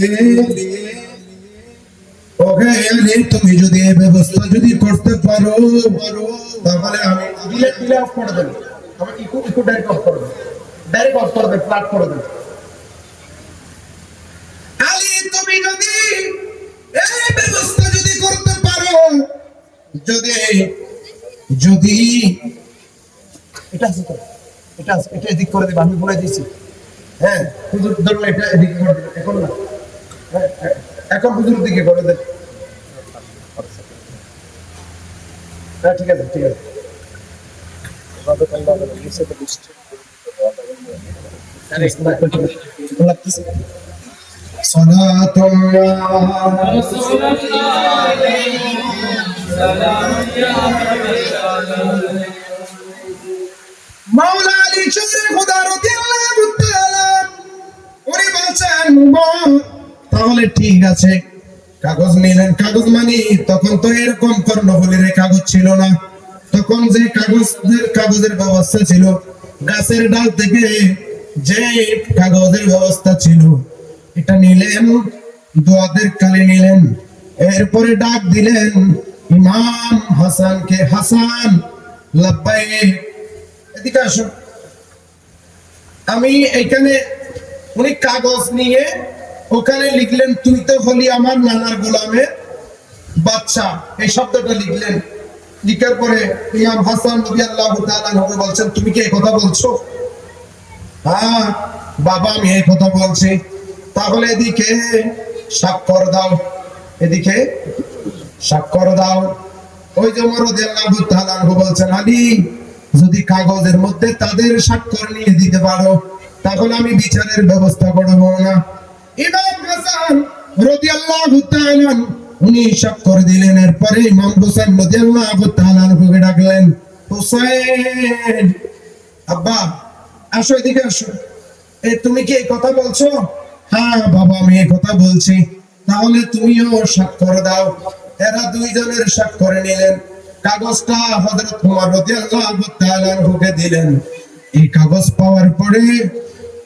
ওহে আলী তুমি যদি এই ব্যবস্থা যদি করতে পারো, তাহলে আমি দিলে অফ করে দেব, আমি একটু ডাইরেক্ট অফ করে দেব, ফ্ল্যাট করে দেব। আলী তুমি যদি এই ব্যবস্থা যদি করতে পারো, যদি এটা এদিক করে দেব, আমি বলে দিয়েছি। হ্যাঁ হুজুর ধরুন এটা এদিকে করে দেব, এখন না, এখন হুজুর দিকে করে দেব। হ্যাঁ ঠিক আছে। মাওলা আলী শেরে খোদা রাদিয়াল্লাহু তাআলা উনি বলছেন তাহলে ঠিক আছে, কাগজ নিলেন। কাগজ মানে তখন তো এরকম কর্ণফুলীর কাগজ ছিল না, তখন যে কাগজের ব্যবস্থা ছিল গাছের ডাল থেকে যে কাগজের ব্যবস্থা ছিল, এটা নিলেন, দোয়াদের কালি নিলেন, এরপরে ডাক দিলেন ইমাম হাসানকে। হাসান লাব্বাইক, এদিকে আসো। আমি এখানে, উনি কাগজ নিয়ে ওখানে লিখলেন তুই তো হলি আমার নানার গোলামের বাচ্চা, এই শব্দটা লিখলেন। লিখার পরে ইমাম হাসান রাদিয়াল্লাহু তাআলা আনহু বলছেন তুমি কি এই কথা বলছো? হ্যাঁ বাবা আমি এই কথা বলছি। তাহলে এদিকে স্বাক্ষর দাও, এদিকে স্বাক্ষর দাও। ওই যে ওমর রাদিয়াল্লাহু তাআলা আনহু বলছেন আলী যদি কাগজের মধ্যে তাদের স্বাক্ষর নিয়ে দিতে পারো তাহলে আমি বিচারের ব্যবস্থা করব না। ইমাম হাসান রাদিয়াল্লাহু তাআলা উনি স্বাক্ষর দিলেন। এরপরে ইমাম হোসেন রাদিয়াল্লাহু তাআলা আনহুকে ডাকলেন, হোসেন আব্বা আসো, এদিকে আসো। তুমি কি এই কথা বলছো? হ্যাঁ বাবা আমি এই কথা বলছি। তাহলে তুমিও স্বাক্ষর দাও। এরা দুইজনের স্বাক্ষর নিলেন। কাগজটা হযরত ওমর রাদিয়াল্লাহু তাআলা আনহুকে দিলেন। এই কাগজ পাওয়ার পরে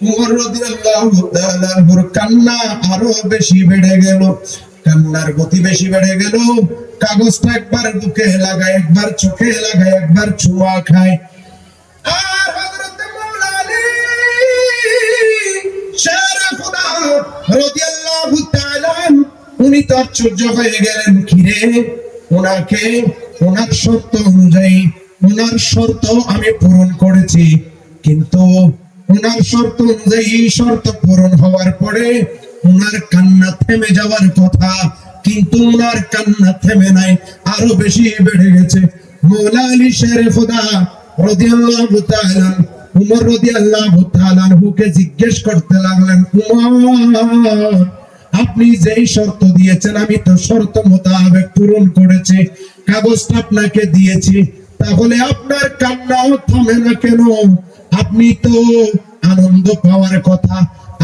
ওমর রাদিয়াল্লাহু তাআলা আনহুর কান্না আরো বেশি বেড়ে গেল, কান্নার গতি বেশি বেড়ে গেল। কাগজটা একবার বুকে লাগায়, একবার চোখে লাগায়, একবার চুমা খায়। আর হযরত মাওলা আলী শেরে খোদা রাদিয়াল্লাহু তাআলা উনি তো আশ্চর্য হয়ে গেলেন, কিরে ওনাকে ওনার শর্ত অনুযায়ী, ওনার শর্ত আমি পূরণ করেছি, কিন্তু ওনার শর্ত অনুযায়ী শর্ত পূরণ হওয়ার পরে ওনার কান্না থেমে যাওয়ার কথা, কিন্তু ওনার কান্না থেমে নাই, আরো বেশি বেড়ে গেছে। মাওলা আলী শেরে খোদা রাদিয়াল্লাহু তাআলা উমর রাদিয়াল্লাহু তাআলা আনহুকে জিজ্ঞেস করতে লাগলেন, উমর আপনি যেই শর্ত দিয়েছেন আমি তো শর্ত মোতাবেক পূরণ করেছি, কাগজটা আপনাকে দিয়েছি, তাহলে আপনার কান্নাও থামে না কেন? আপনি তো আনন্দ পাওয়ার কথা,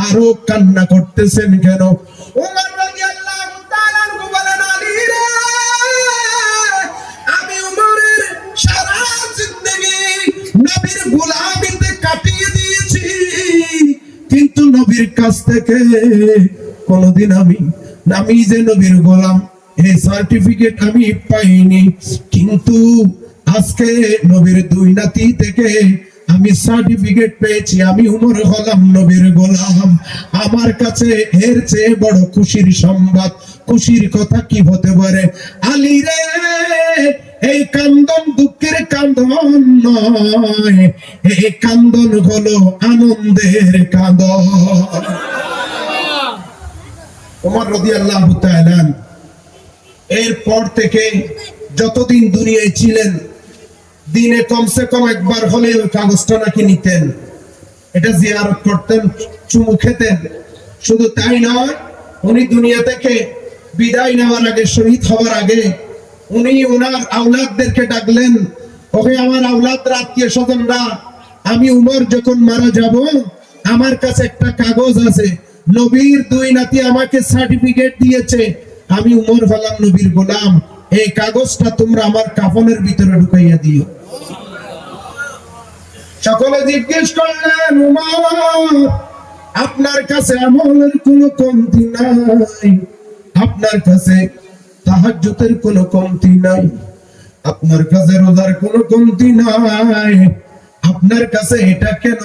আরো কান্না করতেছেন কেন? ওমর রাদিয়াল্লাহু তাআলা আনহু বলেন, আলী রে আমি উমরের সারা জিন্দেগি নবীর গোলামিতে কাটিয়ে দিয়েছি, কিন্তু নবীর কাছ থেকে কোনদিন আমি যে নবীর গোলাম এই সার্টিফিকেট আমি পাইনি, কিন্তু আজকে নবীর দুই নাতি থেকে আমি সার্টিফিকেট পেয়েছি, আমি উমর হলাম নবীর গোলাম। আমার কাছে এর চেয়ে বড় খুশির সংবাদ, খুশির কথা কি হতে পারে? আলী রে এই কান্দন দুঃখের কান্দন নয়, এই কান্দন হলো আনন্দের কান্দন। ওমর রাদিয়াল্লাহু তাআলা এরপর থেকে যতদিন দুনিয়ায় ছিলেন দিনে কমসে কম একবার হলে ওই কাগজটা নাকি নিতেন, এটা জিয়ারত করতেন, চুমু খেতেন। শুধু তাই নয়, উনি দুনিয়া থেকে বিদায় নেওয়ার আগে, শহীদ হওয়ার আগে উনি ওনার আওলাদদেরকে ডাকলেন, ওকে আমার আওলাদরা, আত্মীয় স্বজনরা, আমি উমর যখন মারা যাব আমার কাছে একটা কাগজ আছে, নবীর দুই নাতি আমাকে সার্টিফিকেট দিয়েছে, আমি উমর হলাম নবীর গোলাম, এই কাগজটা তোমরা আমার কাফনের ভিতরে ঢুকাইয়া দিও। সকলে জিজ্ঞেস করলেন, উমর আপনার কাছে আমলের কোনো কমতি নাই, আপনার কাছে তাহাজ্জুদের কোনো কমতি নাই, আপনার কাছে রোজার কোনো কমতি নাই, আপনার কাছে এটা কেন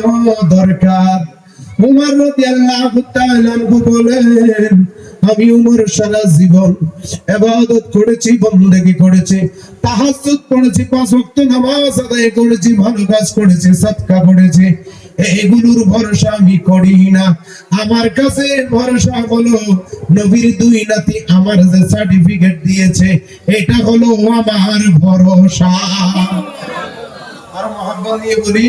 দরকার? উমর রাদিয়াল্লাহু তাআলা আনহু বলেন, আমি উমর সারা জীবন ইবাদত করেছি, বন্দেগী করেছি, তাহাজ্জুদ পড়েছি, 5 ওয়াক্ত নামাজ আদায় করেছি, ভালো কাজ করেছি, সাদকা করেছি, এগুলোর ভরসা আমি করি না। আমার কাছে ভরসা হলো নবীর দুই নাতি আমার যে সার্টিফিকেট দিয়েছে, এটা হলো আমার ভরসা। আর মহব্বত নিয়ে বলি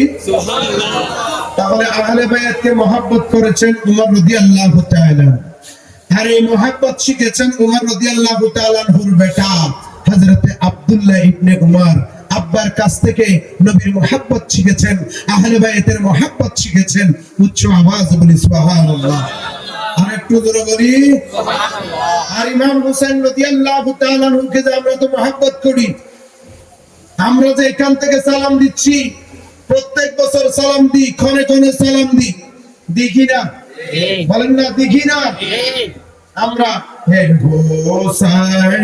তাহলে আহলে বায়াতকে মহব্বত করেছেন উমর রাদিয়াল্লাহু তাআলা, আর এই মহব্বত শিখেছেন উমর রাদিয়াল্লাহু তাআলা আনহুর বেটা হযরতে আব্দুল্লাহ ইবনে উমর। আব্বার কাছ থেকে নবীর মহব্বত শিখেছেন, আহলে বায়াতের মহব্বত শিখেছেন। উচ্চ আওয়াজ বলি সুবহানাল্লাহ। আর একটু জোরে বলি সুবহানাল্লাহ। আর ইমাম হোসেন রাদিয়াল্লাহু তাআলা আনহুকে যে আমরা তো মহব্বত করি, আমরা যে এখান থেকে সালাম দিচ্ছি, প্রত্যেক বছর সালাম দিই, ক্ষণে ক্ষণে সালাম দিই, দেখি না? বলেন না দেখি না? আমরা হে হোসেন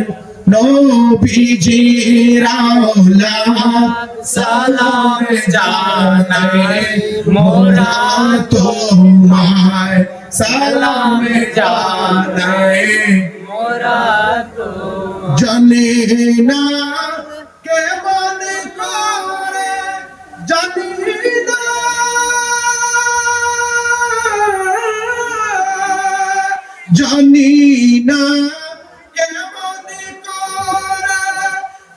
নবীজির আওলাদ সালাম জানাই মোরা তোমায়, সালাম জানাই মোরা তোমায়। জানে না কে মনে করে, জানি না জানি না কে মনে করে,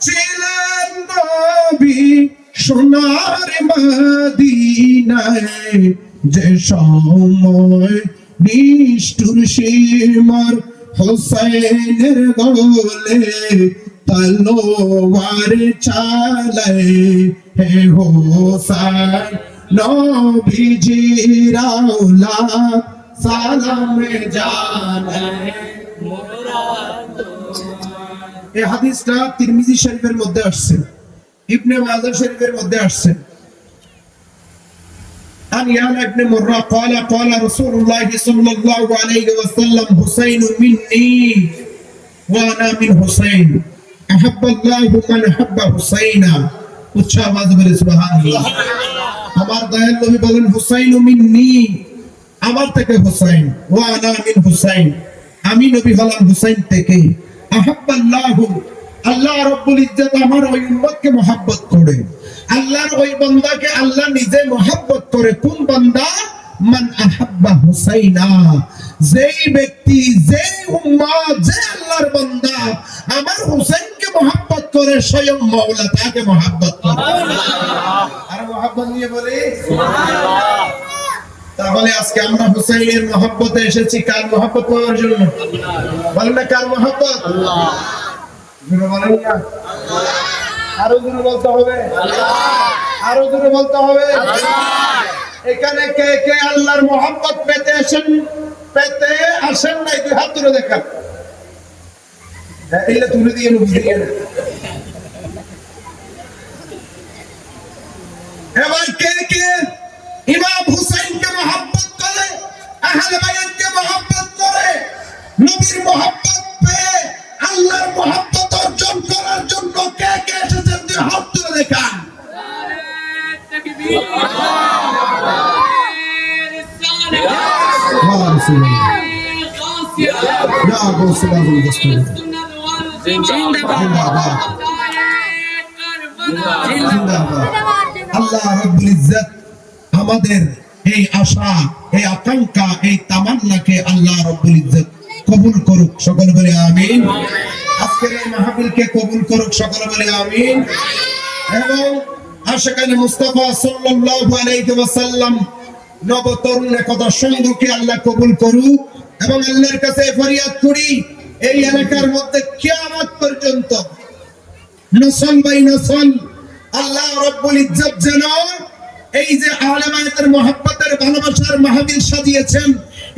ছিলেন নবী সোনার মদিনায়, যে সময় নিষ্ঠুর সীমার হোসেনের গলে তলোয়ার চালায়, হে হোসেন নবীজির আওলাদ সালাম জানাই মোরা তোমায়। এই হাদিসটা তিরমিজি শরীফের মধ্যে আসছে, ইবনে মাজাহ শরীফের মধ্যে আসছে। عن يالا بن مرة قال قال رسول الله صلى الله عليه وسلم حسين مني وانا من حسين احب الله من احب حسينا। উচ্চ আওয়াজ বলে সুবহানাল্লাহ। আমার দয়াল নবী বলেন হুসাইন মিন্নি, আমার থেকে হুসাইন, ওয়ানা মিন হুসাইন, আমি নবী হলাম হুসাইন থেকে। আহাব্বাল্লাহু, আল্লাহ রাব্বুল ইজ্জত আমার ওই উম্মতকে মহব্বত করে, আল্লাহর ওই বান্দাকে আল্লাহ নিজে মহব্বত করে। কোন বান্দা? মান আহাব্বা হুসাইনা, যেই ব্যক্তি, যেই উম্মত, যে আল্লাহর বান্দা আমার হুসাইনকে মহব্বত করে, স্বয়ং মাওলা তাকে মহব্বত করে। আর মহব্বত নিয়ে বলি সুবহানাল্লাহ। তাহলে আজকে আমরা হুসাইনের মহব্বতে এসেছি, কার মহব্বত পাওয়ার জন্য? বলেন না কার মহব্বত? আল্লাহ। বলেন না আরো জোরে বলতে হবে, আরো জোরে বলতে হবে। এখানে কে কে আল্লাহর মহব্বত পেতে আসেন নাই? দুই হাত তুলে দেখা, এইটা তুলে দিয়ে বুঝিয়ে। এবার কে কে ইমাম হুসাইনকে মহব্বত করে, আহলে বায়াতকে মহব্বত করে, নবীর মহব্বত পেয়ে আল্লাহর মহব্বত অর্জন করার জন্য কে কে এসেছেন? দুই হাত তুলে দেখান। আল্লাহ রাব্বুল ইজ্জত আমাদের এই আশা, এই আকাঙ্ক্ষা, এই তামান্নাকে আল্লাহ রাব্বুল ইজ্জত কবুল করুক। সকল বলে আমিন। আজকের এই মাহফিলকে কবুল করুক। সকল বলে আমিন। এবং আশিকানে মুস্তাফা সাল্লাল্লাহু আলাইহি ওয়াসাল্লাম নবতরুণ একদা সঙ্গকে আল্লাহ কবুল করুক। এবং আল্লাহর কাছে ফরিয়াদ করি, এই এলাকার মধ্যে কিয়ামত পর্যন্ত নসল বাই নসল আল্লাহ রাব্বুল ইজ্জত যেন এই যে আহলে বায়াতের মহব্বতের ভালোবাসার মাহফিল সাজিয়েছেন,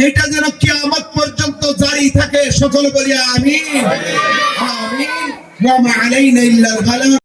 এটা যেন কিয়ামত পর্যন্ত জারি থাকে। সকল বলি আমিন। আমিন। ওয়া মা আলাইনা ইল্লাল বালাগ।